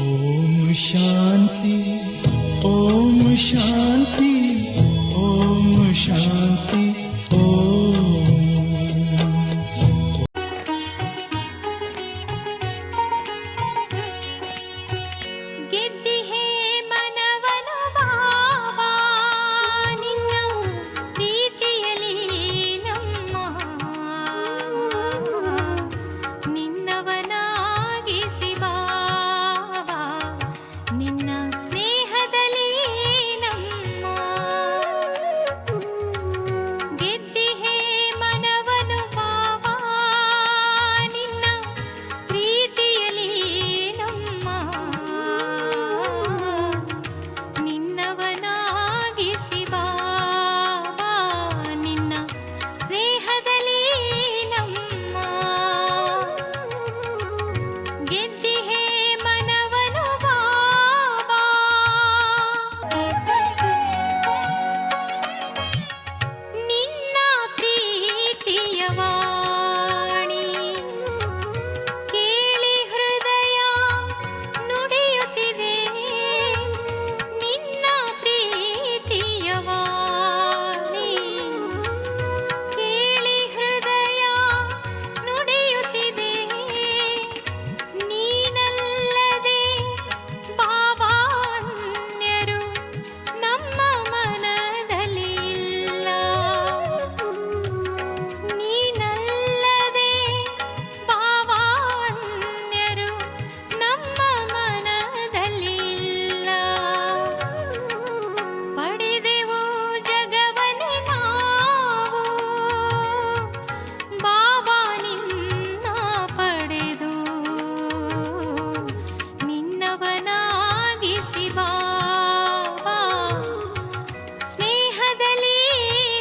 ಓಂ ಶಾಂತಿ ಓಂ ಶಾಂತಿ ಓಂ ಶಾಂತಿ ಓಂ. ಗೆದ್ದಿಹೇ ಮನವನು ಬಾಬಾ ನಿನ್ನ ಪ್ರೀತಿಯಲಿ ನಮ್ಮ ನಿನ್ನವನಾಗಿಸಿ ಬಾಬಾ ನಿನ್ನ ಸ್ನೇಹದಲ್ಲಿ ನಮ್ಮ ಗೆದ್ದಿಹೇ ಮನವನು ಬಾಬಾ ನಿನ್ನ ಪ್ರೀತಿಯಲಿ ನಮ್ಮ ನಿನ್ನವನಾಗಿಸಿ ಬಾಬಾ ನಿನ್ನ ಸ್ನೇಹದಲ್ಲಿ ನಮ್ಮ ಗೆದ್ದಿಹೇ ಮನವನು ಬಾಬಾ ನಿನ್ನ ಪ್ರೀತಿಯ ವಾಣಿ ಕೇಳಿ ಹೃದಯ ನುಡಿಯುತ್ತಿದೆ ನಿನ್ನ ಪ್ರೀತಿಯ ವಾಣಿ ಕೇಳಿ ಹೃದಯ ನುಡಿಯುತ್ತಿದೆ ನೀನಲ್ಲದೆ ಬಾಬಾ ಅನ್ಯರು ನಮ್ಮ ಮನದಲ್ಲಿ ಇಲ್ಲ ನೀನಲ್ಲದೆ ಬಾಬಾ ಅನ್ಯರು ನಮ್ಮ ಮನದಲ್ಲಿ ಇಲ್ಲ ಪಡೆದೆವು ಜಗವನ್ನೇ ನಾವು ಬಾಬಾ ನಿನ್ನ ಪಡೆದು ನಿನ್ನವನಾಗಿಸಿ ಬಾಬಾ ಸ್ನೇಹದಲ್ಲಿ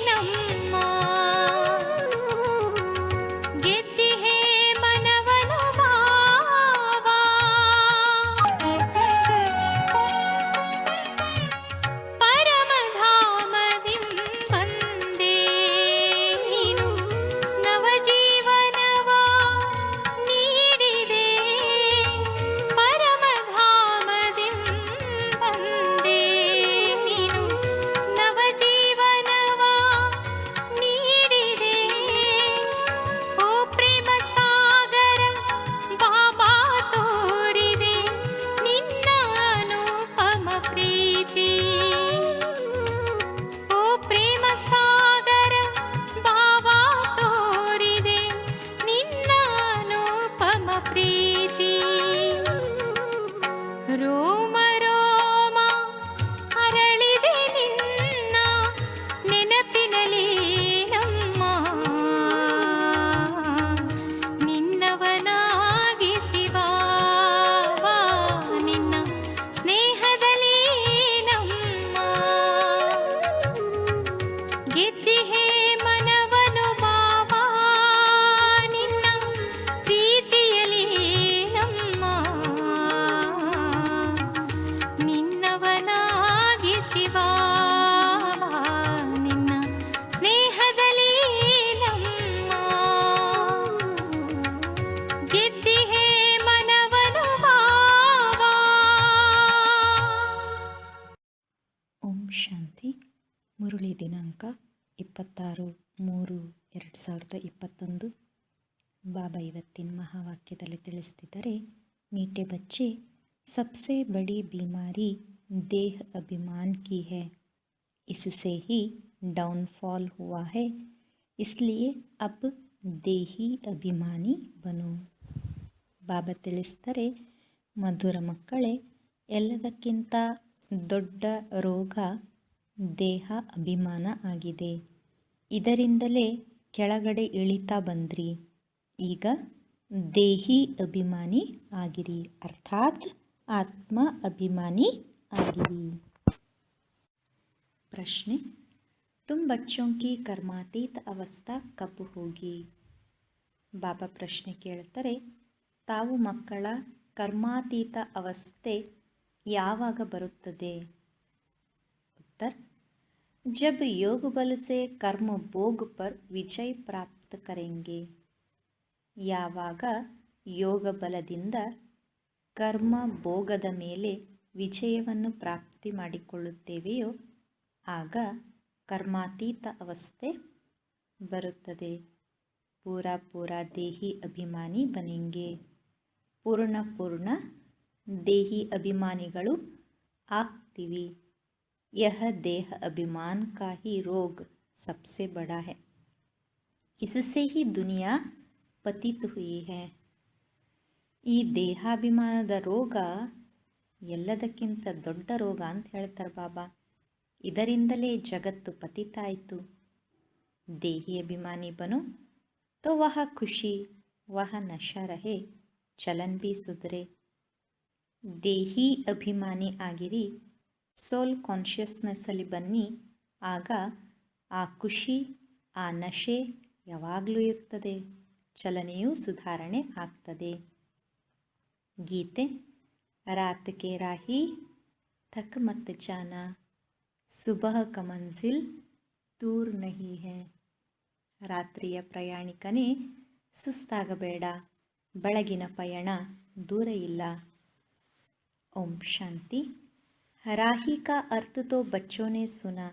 ನಮ್ಮ ಗೆದ್ದಿಹೇ ಮನವನು ಬಾಬಾ ಪರಮಧಾಮದಿಂ ಬಂದೇ ನೀನು ನವಜೀವನವ ನೀಡಿದೆ ಪರಮಧಾಮದಿಂ ಬಂದೇ ನೀನು ನವಜೀವನವ ನೀಡಿದೆ ಓ ಪ್ರೇಮ ಸಾಗರ ಬಾಬಾ ತೋರಿದೆ ನಿನ್ನ ಅನುಪಮ ಪ್ರೀತಿ ಓ ಪ್ರೇಮ ಸಾಗರ ಬಾಬಾ ತೋರಿದೆ ನಿನ್ನ ಅನುಪಮ ಪ್ರೀತಿ ರೋಮ ರೋಮ ಅರಳಿದೆ ನಿನ್ನ ನೆನಪಿನಲ್ಲಿ ನಮ್ಮ ನಿನ್ನವನಾಗಿಸಿ ಬಾಬಾ ನಿನ್ನ ಸ್ನೇಹದಲ್ಲಿ ನಮ್ಮ ಗೆದ್ದಿಹೇ ಮನವನು ಬಾಬಾ ನಿನ್ನ ಪ್ರೀತಿಯಲಿ ನಮ್ಮ ನಿನ್ನವನಾಗಿಸಿ ಬಾಬಾ ನಿನ್ನ ಸ್ನೇಹದಲ್ಲಿ ನಮ್ಮ ಗೆದ್ದಿಹೇ ಮನವನು ಬಾಬಾ. ಓಂ ಶಾಂತಿ. ಮುರುಳಿ ದಿನಾಂಕ 26/3/2021. ಬಾಬಾ ಇವತ್ತಿನ ಮಹಾವಾಕ್ಯದಲ್ಲಿ ತಿಳಿಸ್ತಿದ್ದಾರೆ, ಮೀಠೆ ಬಚ್ಚೆ सबसे बड़ी बीमारी देह अभिमान की है, इससे ही डाउनफॉल हुआ है, इसलिए अब देही अभिमानी बनो. ಬಾಬಾ ತಿಳಿಸ್ತಾರೆ, ಮಧುರ ಮಕ್ಕಳೇ, ಎಲ್ಲದಕ್ಕಿಂತ ದೊಡ್ಡ ರೋಗ ದೇಹ ಅಭಿಮಾನ ಆಗಿದೆ. ಇದರಿಂದಲೇ ಕೆಳಗಡೆ ಇಳಿತಾ ಬಂದ್ರಿ. ಈಗ ದೇಹಿ ಅಭಿಮಾನಿ ಆಗಿರಿ, ಅರ್ಥಾತ್ ಆತ್ಮ ಅಭಿಮಾನಿ ಆಗಿರಿ. ಪ್ರಶ್ನೆ, तुम बच्चों की कर्मातीत अवस्था कब होगी? ಬಾಬಾ ಪ್ರಶ್ನೆ ಕೇಳ್ತಾರೆ, ತಾವು ಮಕ್ಕಳ ಕರ್ಮಾತೀತ ಅವಸ್ಥೆ ಯಾವಾಗ ಬರುತ್ತದೆ? ಉತ್ತರ, जब योग बल से कर्म भोग पर विजय प्राप्त करेंगे. ಯಾವಾಗ ಯೋಗ ಬಲದಿಂದ ಕರ್ಮ ಭೋಗದ ಮೇಲೆ ವಿಜಯವನ್ನು ಪ್ರಾಪ್ತಿ ಮಾಡಿಕೊಳ್ಳುತ್ತೇವೆಯೋ ಆಗ ಕರ್ಮಾತೀತ ಅವಸ್ಥೆ ಬರುತ್ತದೆ. ಪೂರ ದೇಹಿ ಅಭಿಮಾನಿ ಬನೆಂಗೆ. ಪೂರ್ಣ ದೇಹಿ ಅಭಿಮಾನಿಗಳು ಆಗ್ತೀವಿ. यह देह अभिमान का ही रोग सबसे बड़ा है. इससे ही दुनिया पतित हुई है. ಈ ದೇಹಾಭಿಮಾನದ ರೋಗ ಎಲ್ಲದಕ್ಕಿಂತ ದೊಡ್ಡ ರೋಗ ಅಂತ ಹೇಳ್ತಾರೆ ಬಾಬಾ. ಇದರಿಂದಲೇ ಜಗತ್ತು ಪತಿತಾಯಿತು. ದೇಹಿ ಅಭಿಮಾನಿ ಬನೋ तो वह खुशी वह नशा रहे चलन भी सुधरे. ದೇಹಿ ಅಭಿಮಾನಿ ಆಗಿರಿ, ಸೋಲ್ ಕಾನ್ಷಿಯಸ್ನೆಸ್ಸಲ್ಲಿ ಬನ್ನಿ. ಆಗ ಆ ಖುಷಿ ಆ ನಶೆ ಯಾವಾಗಲೂ ಇರ್ತದೆ, ಚಲನೆಯೂ ಸುಧಾರಣೆ ಆಗ್ತದೆ. ಗೀತೆ ರಾತ್ ಕೆ ರಾಹಿ ಥಕ್ ಮತ್ ಜಾನಾ ಸುಬಹ ಕ ಮಂಜಿಲ್ ದೂರ್ ನಹಿ ಹೈ. ರಾತ್ರಿಯ ಪ್ರಯಾಣಿಕನೇ ಸುಸ್ತಾಗಬೇಡ, ಬೆಳಗಿನ ಪಯಣ ದೂರ ಇಲ್ಲ. ಓಂ ಶಾಂತಿ. राही का अर्थ तो बच्चों ने सुना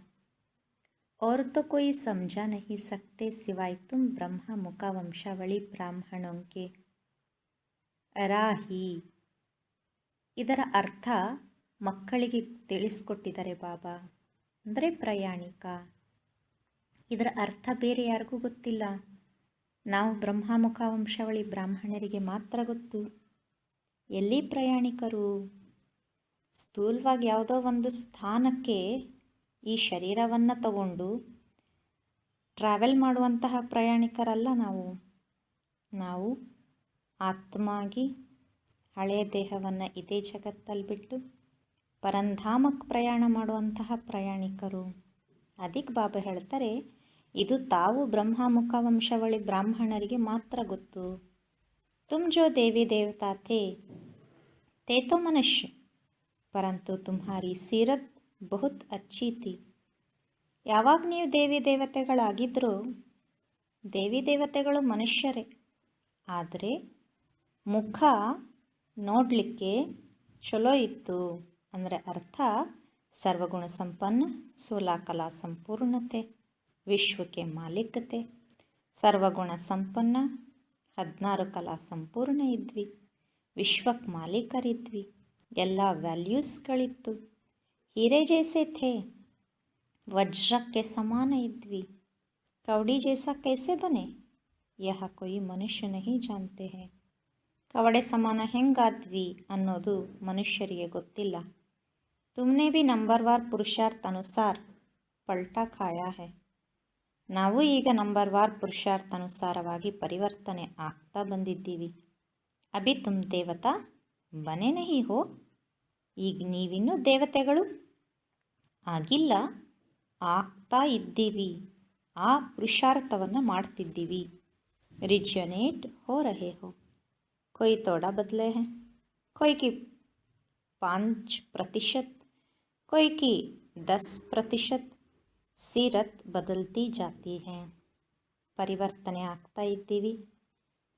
और तो कोई समझा नहीं सकते सिवाय तुम ब्रह्मा मुका वंशावಳಿ ಬ್ರಾಹ್ಮಣों के. ರಾಹಿ ಇದರ ಅರ್ಥ ಮಕ್ಕಳಿಗೆ ತಿಳಿಸ್ಕೊಟ್ಟಿದ್ದಾರೆ ಬಾಬಾ. ಅಂದರೆ ಪ್ರಯಾಣಿಕ. ಇದರ ಅರ್ಥ ಬೇರೆ ಯಾರಿಗೂ ಗೊತ್ತಿಲ್ಲ. ನಾವು ಬ್ರಹ್ಮಮುಖ ವಂಶಾವಳಿ ಬ್ರಾಹ್ಮಣರಿಗೆ ಮಾತ್ರ ಗೊತ್ತು. ಎಲ್ಲಿ ಪ್ರಯಾಣಿಕರು? ಸ್ಥೂಲವಾಗಿ ಯಾವುದೋ ಒಂದು ಸ್ಥಾನಕ್ಕೆ ಈ ಶರೀರವನ್ನು ತಗೊಂಡು ಟ್ರಾವೆಲ್ ಮಾಡುವಂತಹ ಪ್ರಯಾಣಿಕರಲ್ಲ ನಾವು ಆತ್ಮಾಗಿ ಹಳೆಯ ದೇಹವನ್ನು ಇದೇ ಜಗತ್ತಲ್ಲಿ ಬಿಟ್ಟು ಪರಂಧಾಮಕ್ಕೆ ಪ್ರಯಾಣ ಮಾಡುವಂತಹ ಪ್ರಯಾಣಿಕರು. ಅದಕ್ಕೆ ಬಾಬಾ ಹೇಳ್ತಾರೆ, ಇದು ತಾವು ಬ್ರಹ್ಮಮುಖ ವಂಶಾವಳಿ ಬ್ರಾಹ್ಮಣರಿಗೆ ಮಾತ್ರ ಗೊತ್ತು. ತುಮ್ ಜೋ ದೇವಿ ದೇವತಾ ತೇ ತೋ ಮನುಷ್ಯ ಪರಂತು ತುಮ್ಹಾರಿ ಸೀರತ್ ಬಹುತ್ ಅಚ್ಚಿ ಥಿ. ಯಾವಾಗ ನೀವು ದೇವಿ ದೇವತೆಗಳಾಗಿದ್ದರೂ ದೇವಿ ದೇವತೆಗಳು ಮನುಷ್ಯರೇ, ಆದರೆ ಮುಖ ನೋಡಲಿಕ್ಕೆ ಚಲೋ ಇತ್ತು. ಅಂದರೆ ಅರ್ಥ ಸರ್ವಗುಣ ಸಂಪನ್ನ, 16 ಕಲಾ ಸಂಪೂರ್ಣತೆ, ವಿಶ್ವಕ್ಕೆ ಮಾಲೀಕತೆ. ಸರ್ವಗುಣ ಸಂಪನ್ನ 16 ಕಲಾ ಸಂಪೂರ್ಣ ಇದ್ವಿ, ವಿಶ್ವಕ್ಕೆ ಮಾಲೀಕರಿದ್ವಿ, ಎಲ್ಲ ವ್ಯಾಲ್ಯೂಸ್ಗಳಿತ್ತು. ಹೀರೆ ಜೈಸೆ ಥೇ, ವಜ್ರಕ್ಕೆ ಸಮಾನ ಇದ್ವಿ. ಕವಡಿ ಜೈಸಾ ಕೈಸೆ ಬನೆ ಯಹ ಕೊಯ್ ಮನುಷ್ಯ ನಹಿ ಜಾನ್ತೆ ಹೈ. ಕವಡೆ ಸಮಾನ ಹೆಂಗಾದ್ವಿ ಅನ್ನೋದು ಮನುಷ್ಯರಿಗೆ ಗೊತ್ತಿಲ್ಲ. ತುಮ್ನೆ ಭಿ ನಂಬರ್ವಾರ್ ಪುರುಷಾರ್ಥ ಅನುಸಾರ ಪಲ್ಟಾ ಖಾಯಾ ಹೈ. ನಾವು ಈಗ ನಂಬರ್ವಾರ್ ಪುರುಷಾರ್ಥ ಅನುಸಾರವಾಗಿ ಪರಿವರ್ತನೆ ಆಗ್ತಾ ಬಂದಿದ್ದೀವಿ. ಅಭಿ ತುಮ್ ದೇವತಾ ಬನೆ ನಹಿ ಹೋ. ಈಗ ನೀವಿನ್ನೂ ದೇವತೆಗಳು ಆಗಿಲ್ಲ, ಆಗ್ತಾ ಇದ್ದೀವಿ. ಆ ಪುರುಷಾರ್ಥವನ್ನು ಮಾಡ್ತಿದ್ದೀವಿ. ರಿಜ್ಯನೇಟ್ ಹೋ ರಹೆ ಹೋ. ಕೊಯ್ ತೋಡಾ ಬದಲೆ ಹೈ, ಕೊಯ್ ಕಿ 5%, ಕೊಯ್ ಕಿ 10%. ಸೀರತ್ ಬದಲ್ತಿ ಜಾತಿ ಹೈ. ಪರಿವರ್ತನೆ ಆಗ್ತಾ ಇದ್ದೀವಿ.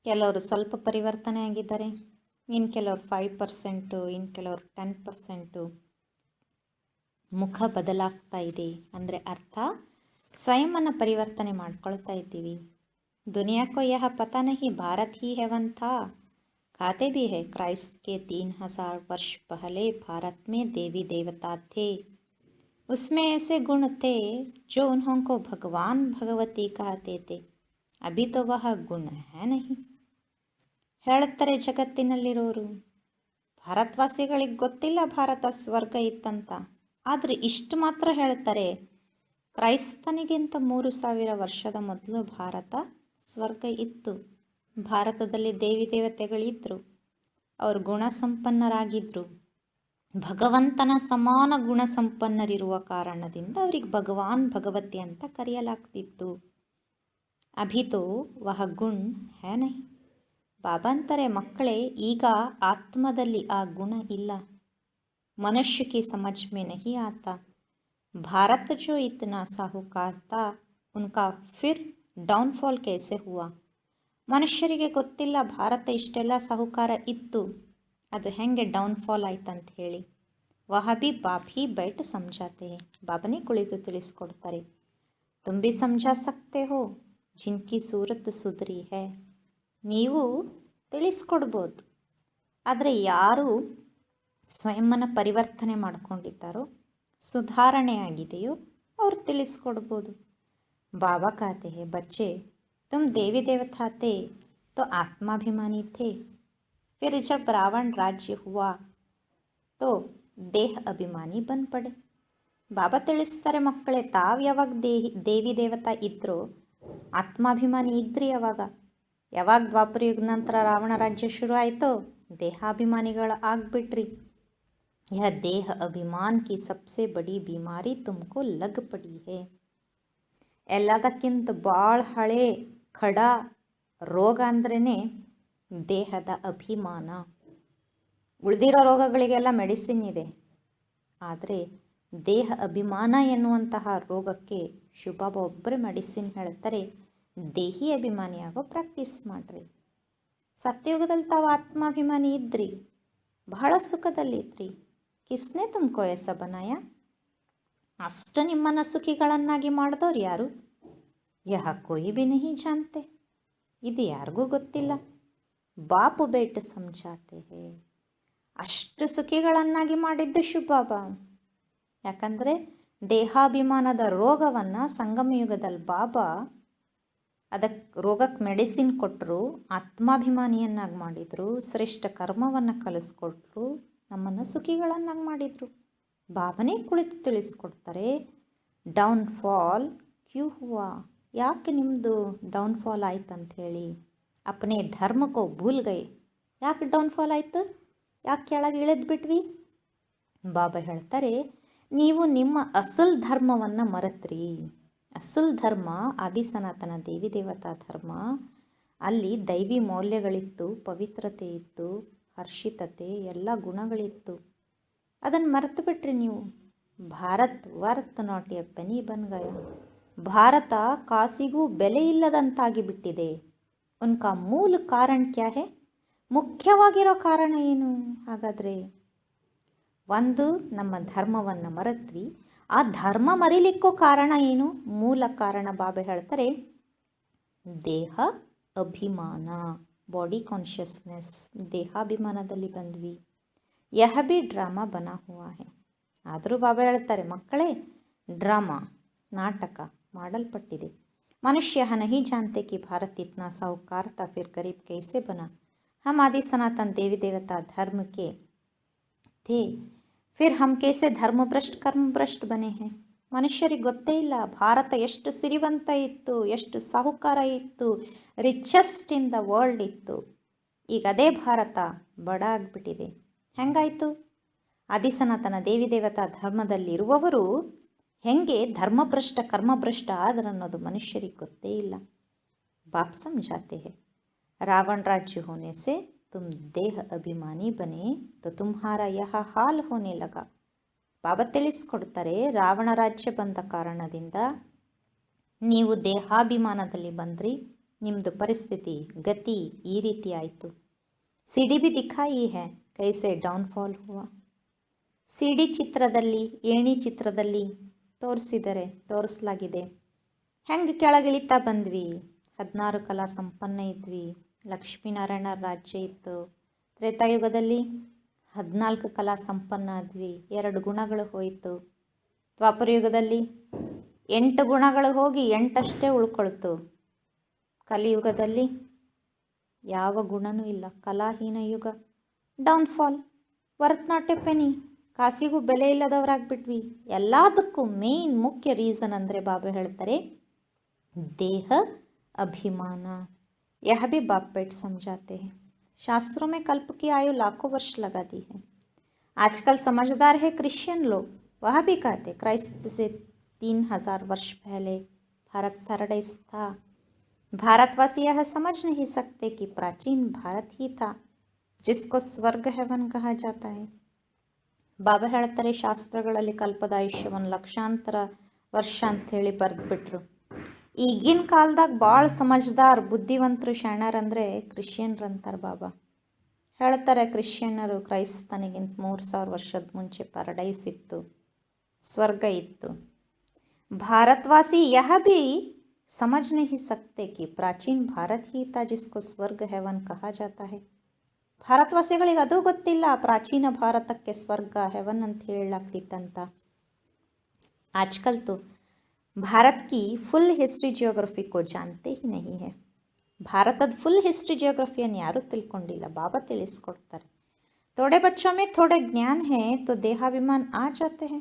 ಕೆಲವರು ಸ್ವಲ್ಪ ಪರಿವರ್ತನೆ ಆಗಿದ್ದಾರೆ, ಇನ್ನು ಕೆಲವರು 5%, ಇನ್ನು ಕೆಲವರು 10%. ಮುಖ ಬದಲಾಗ್ತಾ ಇದೆ ಅಂದರೆ ಅರ್ಥ ಸ್ವಯಂವನ್ನು ಪರಿವರ್ತನೆ ಮಾಡ್ಕೊಳ್ತಾ ಇದ್ದೀವಿ. ದುನಿಯಾ ಕೋ ಯಹ ಪತಾ ನಹಿ ಭಾರತ್ ಹಿ ಹೆವನ್ ಥಾ. खाते भी है क्राइस्ट के 3000 वर्ष पहले भारत में देवी देवता थे. उसमें ऐसे गुण थे जो उन्हों को भगवान भगवती कहते थे. अभी तो वह गुण है नहीं. ಹೇಳ್ತಾರೆ ಜಗತ್ತಿನಲ್ಲಿರೋರು, ಭಾರತವಾಸಿಗಳಿಗೆ ಗೊತ್ತಿಲ್ಲ ಭಾರತ ಸ್ವರ್ಗ ಇತ್ತಂತ. ಆದರೆ ಇಷ್ಟು ಮಾತ್ರ ಹೇಳ್ತಾರೆ, ಕ್ರೈಸ್ತನಿಗಿಂತ 3000 ವರ್ಷದ ಮೊದಲು ಭಾರತ ಸ್ವರ್ಗ ಇತ್ತು. ಭಾರತದಲ್ಲಿ ದೇವಿ ದೇವತೆಗಳಿದ್ದರು, ಅವರು ಗುಣ ಸಂಪನ್ನರಾಗಿದ್ದರು. ಭಗವಂತನ ಸಮಾನ ಗುಣ ಸಂಪನ್ನರಿರುವ ಕಾರಣದಿಂದ ಅವರಿಗೆ ಭಗವಾನ್ ಭಗವತಿ ಅಂತ ಕರೆಯಲಾಗ್ತಿತ್ತು. ಅಭಿತೋ ವಹ ಗುಣ ಹೇ ನಹಿ. ಬಾಬಾ ಅಂತಾರೆ, ಮಕ್ಕಳೇ ಈಗ ಆತ್ಮದಲ್ಲಿ ಆ ಗುಣ ಇಲ್ಲ. ಮನುಷ್ಯ ಕಿ ಸಮಜ್ ಮೇ ನಹಿ ಆತಾ. ಭಾರತ ಜೋ ಇತ್ನಾ ಸಾಹುಕಾರ ತಾ ಉನ್ಕಾ ಫಿರ್ ಡೌನ್ಫಾಲ್ ಕೈಸೆ ಹುವಾ. ಮನುಷ್ಯರಿಗೆ ಗೊತ್ತಿಲ್ಲ ಭಾರತ ಇಷ್ಟೆಲ್ಲ ಸಾಹುಕಾರ ಇತ್ತು, ಅದು ಹೆಂಗೆ ಡೌನ್ಫಾಲ್ ಆಯ್ತಂತ ಹೇಳಿ ವಹ ಭಿ ಬಾಪ್ ಹಿ ಬೈಟ್ ಸಮझाते हैं ಬಾಬನೇ ಕುಳಿತು ತಿಳಿಸ್ಕೊಡ್ತಾರೆ. ತುಮ್ ಭಿ ಸಮझा सकते हो ಜಿನ್ಕಿ ಸೂರತ್ ಸುಧರಿ ಹೈ. ನೀವು ತಿಳಿಸ್ಕೊಡ್ಬೋದು, ಆದರೆ ಯಾರು ಸ್ವಯಂನ ಪರಿವರ್ತನೆ ಮಾಡ್ಕೊಂಡಿದ್ದಾರೋ, ಸುಧಾರಣೆ ಆಗಿದೆಯೋ ಅವ್ರು ತಿಳಿಸ್ಕೊಡ್ಬೋದು. ಬಾಬಾ कहते हैं बच्चे तुम देवी देवता थे तो आत्माभिमानी थे, फिर जब रावण राज्य हुआ तो ದೇಹ ಅಭಿಮಾನಿ ಬನ್ ಪಡೆ. ಬಾಬಾ ತಿಳಿಸ್ತಾರೆ, ಮಕ್ಕಳೇ ತಾವು ಯಾವಾಗ ದೇವಿ ದೇವತಾ ಇದ್ರೋ ಆತ್ಮಾಭಿಮಾನಿ ಇದ್ರಿ. ಯಾವಾಗ ದ್ವಾಪರ ಯುಗ ನಂತರ ರಾವಣ ರಾಜ್ಯ ಶುರು ಆಯಿತೋ ದೇಹಾಭಿಮಾನಿಗಳು ಆಗ್ಬಿಟ್ರಿ. ಯಹ ದೇಹ ಅಭಿಮಾನ್ ಕಿ ಸಬ್ಸೆ ಬಡಿ ಬಿಮಾರಿ ತುಮಕೋ ಲಗ್ ಪಡಿ ಹೇ. ಎಲ್ಲದಕ್ಕಿಂತ ಭಾಳ ಹಳೆ ಖಡ ರೋಗ ಅಂದ್ರೇ ದೇಹದ ಅಭಿಮಾನ. ಉಳಿದಿರೋ ರೋಗಗಳಿಗೆಲ್ಲ ಮೆಡಿಸಿನ್ ಇದೆ, ಆದರೆ ದೇಹ ಅಭಿಮಾನ ಎನ್ನುವಂತಹ ರೋಗಕ್ಕೆ ಶಿವಬಾಬಾ ಒಬ್ಬರೇ ಮೆಡಿಸಿನ್ ಹೇಳ್ತಾರೆ, ದೇಹಿ ಅಭಿಮಾನಿಯಾಗೋ ಪ್ರಾಕ್ಟೀಸ್ ಮಾಡಿರಿ. ಸತ್ಯಯುಗದಲ್ಲಿ ತಾವು ಆತ್ಮಾಭಿಮಾನಿ ಇದ್ರಿ, ಬಹಳ ಸುಖದಲ್ಲಿದ್ರಿ. ಕಿಸ್ನೆ ತುಮಕೋ ಏಸ ಬನಾಯ? ಅಷ್ಟು ನಿಮ್ಮನ್ನು ಸುಖಿಗಳನ್ನಾಗಿ ಮಾಡಿದವ್ರು ಯಾರು? ಯಹ ಕೋಯಿ ಬಿ ನಹಿ ಜಾನ್ತೆ. ಇದು ಯಾರಿಗೂ ಗೊತ್ತಿಲ್ಲ. ಬಾಪು ಬೇಟ್ ಸಮझाते ಹೇ. ಅಷ್ಟು ಸುಖಿಗಳನ್ನಾಗಿ ಮಾಡಿದ್ದು ಶಿವಬಾಬಾ. ಯಾಕಂದರೆ ದೇಹಾಭಿಮಾನದ ರೋಗವನ್ನು ಸಂಗಮ ಯುಗದಲ್ಲಿ ಬಾಬಾ ಅದಕ್ಕೆ ರೋಗಕ್ಕೆ ಮೆಡಿಸಿನ್ ಕೊಟ್ಟರು, ಆತ್ಮಾಭಿಮಾನಿಯನ್ನಾಗಿ ಮಾಡಿದರು, ಶ್ರೇಷ್ಠ ಕರ್ಮವನ್ನು ಕಲಿಸ್ಕೊಟ್ರು, ನಮ್ಮನ್ನು ಸುಖಿಗಳನ್ನಾಗಿ ಮಾಡಿದರು. ಬಾಬನೇ ಕುಳಿತು ತಿಳಿಸ್ಕೊಡ್ತಾರೆ, ಡೌನ್ಫಾಲ್ ಕ್ಯೂ ಹುವಾ, ಯಾಕೆ ನಿಮ್ಮದು ಡೌನ್ಫಾಲ್ ಆಯ್ತು ಅಂಥೇಳಿ. ಅಪನೇ ಧರ್ಮಕ್ಕೋ ಭೂಲ್ ಗಯೆ. ಯಾಕೆ ಡೌನ್ಫಾಲ್ ಆಯಿತು, ಯಾಕೆ ಕೆಳಗೆ ಇಳಿದ್ಬಿಟ್ವಿ? ಬಾಬಾ ಹೇಳ್ತಾರೆ, ನೀವು ನಿಮ್ಮ ಅಸಲ್ ಧರ್ಮವನ್ನು ಮರೆತ್ರಿ. ಅಸಲ್ ಧರ್ಮ ಆದಿ ಸನಾತನ ದೇವಿ ದೇವತಾ ಧರ್ಮ. ಅಲ್ಲಿ ದೈವಿ ಮೌಲ್ಯಗಳಿತ್ತು, ಪವಿತ್ರತೆ ಇತ್ತು, ಹರ್ಷಿತತೆ ಎಲ್ಲ ಗುಣಗಳಿತ್ತು. ಅದನ್ನು ಮರೆತು ಬಿಟ್ರಿ ನೀವು. Bharat worth not a penny ಬನ್ ಗಯ. ಭಾರತ ಕಾಸಿಗೂ ಬೆಲೆ ಇಲ್ಲದಂತಾಗಿ ಬಿಟ್ಟಿದೆ. ಉನ್ಕಾ ಮೂಲ ಕಾರಣ ಕ್ಯಾ ಹೇ? ಮುಖ್ಯವಾಗಿರೋ ಕಾರಣ ಏನು? ಹಾಗಾದರೆ ಒಂದು, ನಮ್ಮ ಧರ್ಮವನ್ನು ಮರೆತ್ವಿ. ಆ ಧರ್ಮ ಮರಿಲಿಕ್ಕೂ ಕಾರಣ ಏನು? ಮೂಲ ಕಾರಣ ಬಾಬಾ ಹೇಳ್ತಾರೆ, ದೇಹ ಅಭಿಮಾನ, ಬಾಡಿ ಕಾನ್ಷಿಯಸ್ನೆಸ್. ದೇಹಾಭಿಮಾನದಲ್ಲಿ ಬಂದ್ವಿ. ಯಹ ಬಿ ಡ್ರಾಮಾ ಬನಾ ಹುವಾ ಹೇ. ಆದರೂ ಬಾಬಾ ಹೇಳ್ತಾರೆ, ಮಕ್ಕಳೇ ಡ್ರಾಮಾ ನಾಟಕ ಮಾಡಲ್ಪಟ್ಟಿದೆ. ಮನುಷ್ಯ ನಹಿ ಜಾನ್ತೆ ಕಿ ಭಾರತ್ ಇತ್ನಾ ಸಾಹುಕಾರ್ ತಾ ಫಿರ್ ಗರೀಬ್ ಕೈಸೆ ಬನಾ. हम आदि सनातन देवी देवता धर्म के थे, फिर हम कैसे धर्मभ्रष्ट कर्मभ्रष्ट बने हैं. ಮನುಷ್ಯರಿಗೆ ಗೊತ್ತೇ ಇಲ್ಲ ಭಾರತ ಎಷ್ಟು ಸಿರಿವಂತ ಇತ್ತು, ಎಷ್ಟು ಸಾಹುಕಾರ ಇತ್ತು, ರಿಚೆಸ್ಟ್ ಇನ್ ದ ವರ್ಲ್ಡ್ ಇತ್ತು. ಈಗ ಅದೇ ಭಾರತ ಬಡ ಆಗಿಬಿಟ್ಟಿದೆ. ಹೆಂಗಾಯಿತು? ಆದಿ ಸನಾತನ ದೇವಿ ದೇವತಾ ಧರ್ಮದಲ್ಲಿರುವವರು ಹೆಂಗೆ ಧರ್ಮಭ್ರಷ್ಟ ಕರ್ಮಭ್ರಷ್ಟ ಆದ್ರೆ ಅನ್ನೋದು ಮನುಷ್ಯರಿಗೆ ಗೊತ್ತೇ ಇಲ್ಲ. ಬಾಪ್ ಸಮझाते हैं, रावण राज्य होने से तुम देह अभिमानी बने तो तुम्हारा यह हाल होने लगा. ಬಾಬಾ ತಿಳಿಸ್ಕೊಡ್ತಾರೆ, ರಾವಣ ರಾಜ್ಯ ಬಂದ ಕಾರಣದಿಂದ ನೀವು ದೇಹಾಭಿಮಾನದಲ್ಲಿ ಬಂದ್ರಿ, ನಿಮ್ಮದು ಪರಿಸ್ಥಿತಿ ಗತಿ ಈ ರೀತಿ ಆಯಿತು. ಸಿಡಿ ಬಿ ದಿಖಾಯಿ ಹೇ ಕೈಸೆ ಡೌನ್ಫಾಲ್ ಹುವಾ. ಸಿಡಿ ಚಿತ್ರದಲ್ಲಿ, ಏಣಿ ಚಿತ್ರದಲ್ಲಿ ತೋರಿಸಲಾಗಿದೆ ಹೆಂಗೆ ಕೆಳಗಿಳಿತಾ ಬಂದ್ವಿ. 16 ಕಲಾ ಸಂಪನ್ನ ಇದ್ವಿ. ಲಕ್ಷ್ಮೀನಾರಾಯಣ ರಾಜ್ಯ ಇತ್ತು. ತ್ರೇತಾಯುಗದಲ್ಲಿ 14 ಕಲಾ ಸಂಪನ್ನ ಆದ್ವಿ. 2 ಗುಣಗಳು ಹೋಯಿತು. ದ್ವಾಪರಯುಗದಲ್ಲಿ 8 ಗುಣಗಳು ಹೋಗಿ 8 ಅಷ್ಟೇ ಉಳ್ಕೊಳ್ತು. ಕಲಿಯುಗದಲ್ಲಿ ಯಾವ ಗುಣನೂ ಇಲ್ಲ, ಕಲಾಹೀನ ಯುಗ. Downfall, worth not a penny, ಕಾಸಿಗೂ ಬೆಲೆ ಇಲ್ಲದವರಾಗ್ಬಿಟ್ವಿ. ಎಲ್ಲದಕ್ಕೂ ಮೇನ್ ಮುಖ್ಯ ರೀಸನ್ ಅಂದರೆ ಬಾಬಾ ಹೇಳ್ತಾರೆ, ದೇಹ अभिमान. यह भी बाप बेट समझाते हैं. शास्त्रों में कल्प की आयु लाखों वर्ष लगा दी है. आजकल समझदार है क्रिश्चियन लोग, वह भी कहते क्राइस्ट से 3000 वर्ष पहले भारत पैराडाइज था. भारतवासी यह समझ नहीं सकते कि प्राचीन भारत ही था जिसको स्वर्ग हेवन कहा जाता है. ಬಾಬಾ ಹೇಳ್ತಾರೆ, ಶಾಸ್ತ್ರಗಳಲ್ಲಿ ಕಲ್ಪದ ಆಯುಷ್ಯವನ್ನು ಲಕ್ಷಾಂತರ ವರ್ಷ ಅಂಥೇಳಿ ಬರೆದ್ಬಿಟ್ರು. ಈಗಿನ ಕಾಲದಾಗ ಭಾಳ ಸಮಜ್ದಾರ್ ಬುದ್ಧಿವಂತರು ಶಾಣ್ಯರಂದರೆ ಕ್ರಿಶ್ಚಿಯನ್ರು ಅಂತಾರೆ ಬಾಬಾ. ಹೇಳ್ತಾರೆ ಕ್ರಿಶ್ಚಿಯನ್ನರು, ಕ್ರೈಸ್ತನಿಗಿಂತ 3000 ವರ್ಷದ ಮುಂಚೆ ಪ್ಯಾರಡೈಸ್ ಇತ್ತು, ಸ್ವರ್ಗ ಇತ್ತು. भारतवासी यह भी समझ नहीं सकते कि प्राचीन भारत ही था जिसको स्वर्ग हेवन कहा जाता है. ಭಾರತವಾಸಿಗಳಿಗೆ ಅದು ಗೊತ್ತಿಲ್ಲ, ಪ್ರಾಚೀನ ಭಾರತಕ್ಕೆ ಸ್ವರ್ಗ ಹೆವನ್ ಅಂತ ಹೇಳಲಾಗ್ತಿತ್ತಂತ. आजकल तो भारत की फुल हिस्ट्री जियोग्राफी को जानते ही नहीं है. ಭಾರತದ ಫುಲ್ ಹಿಸ್ಟ್ರಿ ಜಿಯೋಗ್ರಫಿಯನ್ನು ಯಾರೂ ತಿಳ್ಕೊಂಡಿಲ್ಲ, ಬಾಬಾ ತಿಳಿಸ್ಕೊಡ್ತಾರೆ. ಥೋಡೆ ಬಚ್ಚೋ ಮೇ ಥೋಡೆ ಜ್ಞಾನ ಹೇ ತೋ ದೇಹಾಭಿಮಾನ ಆ ಜಾತೆ ಹೇ.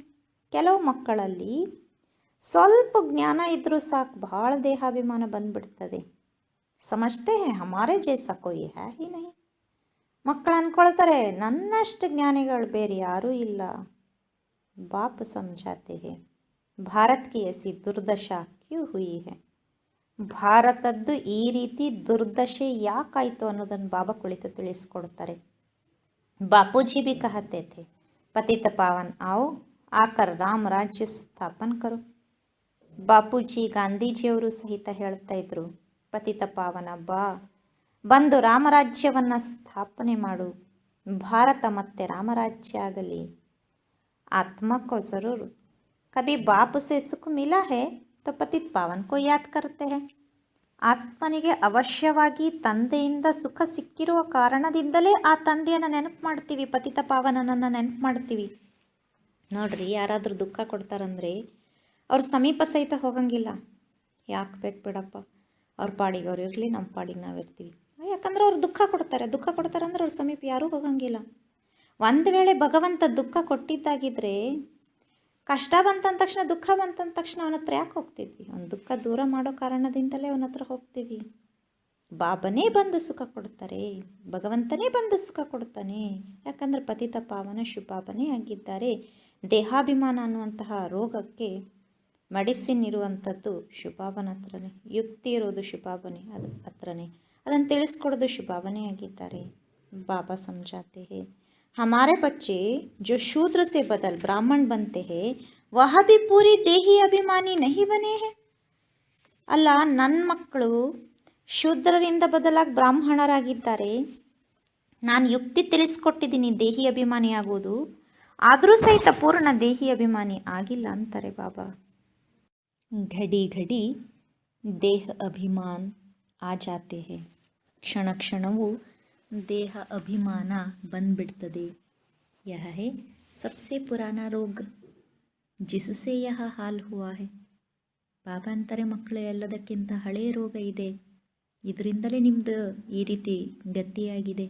ಕೆಲವು ಮಕ್ಕಳಲ್ಲಿ ಸ್ವಲ್ಪ ಜ್ಞಾನ ಇದ್ದರೂ ಸಾಕು, ಭಾಳ ದೇಹಾಭಿಮಾನ ಬಂದ್ಬಿಡ್ತದೆ. ಸಮಜ್ತೆ ಹೇ ಹಮಾರೆ ಜೈಸಾ ಕೋಯಿ ಹೈ ಹಿ ನಹಿ. ಮಕ್ಕಳು ಅಂದ್ಕೊಳ್ತಾರೆ ನನ್ನಷ್ಟು ಜ್ಞಾನಿಗಳು ಬೇರೆ ಯಾರೂ ಇಲ್ಲ. ಬಾಪ್ ಸಮझाते हैं ಭಾರತ್ ಕಿ ऐसी ದುರ್ದಶಾ ಕ್ಯೂ ಹುಯಿ ಹೈ. ಭಾರತದ್ದು ಈ ರೀತಿ ದುರ್ದಶೆ ಯಾಕಾಯಿತು ಅನ್ನೋದನ್ನು ಬಾಬಾ ಕುಳಿತು ತಿಳಿಸ್ಕೊಡ್ತಾರೆ. ಬಾಪೂಜಿ भी कहते थे पतित पावन आओ आकर राम राज्य स्थापन करो. ಬಾಪೂಜಿ ಗಾಂಧೀಜಿಯವರು ಸಹಿತ ಹೇಳ್ತಾ ಇದ್ರು, ಪತಿತ ಪಾವನ ಬಾ, ಬಂದು ರಾಮರಾಜ್ಯವನ್ನು ಸ್ಥಾಪನೆ ಮಾಡು, ಭಾರತ ಮತ್ತೆ ರಾಮರಾಜ್ಯ ಆಗಲಿ. ಆತ್ಮ ಕೋ ಜರೂರ್ ಕಭಿ ಬಾಪ್ ಸೆ ಸುಖ ಮಿಲಾ ಹೇ ತೋ ಪತಿತ್ ಪಾವನ್ ಕೋ ಯಾದ್ ಕರ್ತೆ ಹೇ. ಆತ್ಮನಿಗೆ ಅವಶ್ಯವಾಗಿ ತಂದೆಯಿಂದ ಸುಖ ಸಿಕ್ಕಿರುವ ಕಾರಣದಿಂದಲೇ ಆ ತಂದೆಯನ್ನು ನೆನಪು ಮಾಡ್ತೀವಿ, ಪತಿತ ಪಾವನನನ್ನು ನೆನಪು ಮಾಡ್ತೀವಿ. ನೋಡ್ರಿ, ಯಾರಾದರೂ ದುಃಖ ಕೊಡ್ತಾರಂದರೆ ಅವ್ರ ಸಮೀಪ ಸಹಿತ ಹೋಗಂಗಿಲ್ಲ. ಯಾಕೆ ಬೇಕು ಬಿಡಪ್ಪ, ಅವ್ರ ಪಾಡಿಗೆ ಅವ್ರು ಇರಲಿ, ನಮ್ಮ ಪಾಡಿಗೆ ನಾವು ಇರ್ತೀವಿ. ಯಾಕಂದ್ರೆ ಅವ್ರು ದುಃಖ ಕೊಡ್ತಾರೆ ಅಂದ್ರೆ ಅವ್ರ ಸಮೀಪ ಯಾರೂ ಹೋಗಂಗಿಲ್ಲ. ಒಂದು ವೇಳೆ ಭಗವಂತ ದುಃಖ ಕೊಟ್ಟಿದ್ದಾಗಿದ್ದರೆ, ಕಷ್ಟ ಬಂತಂದ ತಕ್ಷಣ, ದುಃಖ ಬಂತಂದ ತಕ್ಷಣ ಅವನ ಹತ್ರ ಯಾಕೆ ಹೋಗ್ತಿದ್ವಿ? ಅವ್ನ ದುಃಖ ದೂರ ಮಾಡೋ ಕಾರಣದಿಂದಲೇ ಅವನ ಹತ್ರ ಹೋಗ್ತೀವಿ. ಬಾಬನೇ ಬಂದು ಸುಖ ಕೊಡ್ತಾರೆ, ಭಗವಂತನೇ ಬಂದು ಸುಖ ಕೊಡ್ತಾನೆ. ಯಾಕಂದರೆ ಪತಿತ ಪಾವನ ಶಿವಬಾಬನೇ ಆಗಿದ್ದಾರೆ. ದೇಹಾಭಿಮಾನ ಅನ್ನುವಂತಹ ರೋಗಕ್ಕೆ ಮೆಡಿಸಿನ್ ಇರುವಂಥದ್ದು ಶಿವಬಾಬನ ಹತ್ರನೇ, ಯುಕ್ತಿ ಇರೋದು ಶಿವಬಾಬನೇ ಹತ್ರನೇ, ಅದನ್ನು ತಿಳಿಸ್ಕೊಡೋದು ಶಿವಬಾಬನೇ ಆಗಿದ್ದಾರೆ. ಬಾಬಾ ಸಮझाते हैं हमारे बच्चे जो शूद्र से बदल ब्राह्मण बनते हैं वह भी पूरी देही अभिमानी नहीं बने हैं. ಅಲ್ಲ, ನನ್ನ ಮಕ್ಕಳು ಶೂದ್ರರಿಂದ ಬದಲಾಗಿ ಬ್ರಾಹ್ಮಣರಾಗಿದ್ದಾರೆ, ನಾನು ಯುಕ್ತಿ ತಿಳಿಸ್ಕೊಟ್ಟಿದ್ದೀನಿ ದೇಹಿ ಅಭಿಮಾನಿ ಆಗೋದು, ಆದರೂ ಸಹಿತ ಪೂರ್ಣ ದೇಹಿ ಅಭಿಮಾನಿ ಆಗಿಲ್ಲ ಅಂತಾರೆ ಬಾಬಾ. घड़ी घड़ी ದೇಹ ಅಭಿಮಾನ ಆ ಜಾತೆ ಹೇ. ಕ್ಷಣ ಕ್ಷಣವೂ ದೇಹ ಅಭಿಮಾನ ಬಂದ್ಬಿಡ್ತದೆ. ಯಹ ಹೇ ಸಬ್ಸೆ ಪುರಾನ ರೋಗ ಜಿಸ್ಸೆ ಯಹ ಹಾಲ್ ಹುವಾ ಹೇ. ಬಾಬಾ ಅಂತಾರೆ, ಮಕ್ಕಳು ಎಲ್ಲದಕ್ಕಿಂತ ಹಳೆಯ ರೋಗ ಇದೆ, ಇದರಿಂದಲೇ ನಿಮ್ಮದು ಈ ರೀತಿ ಗತಿಯಾಗಿದೆ.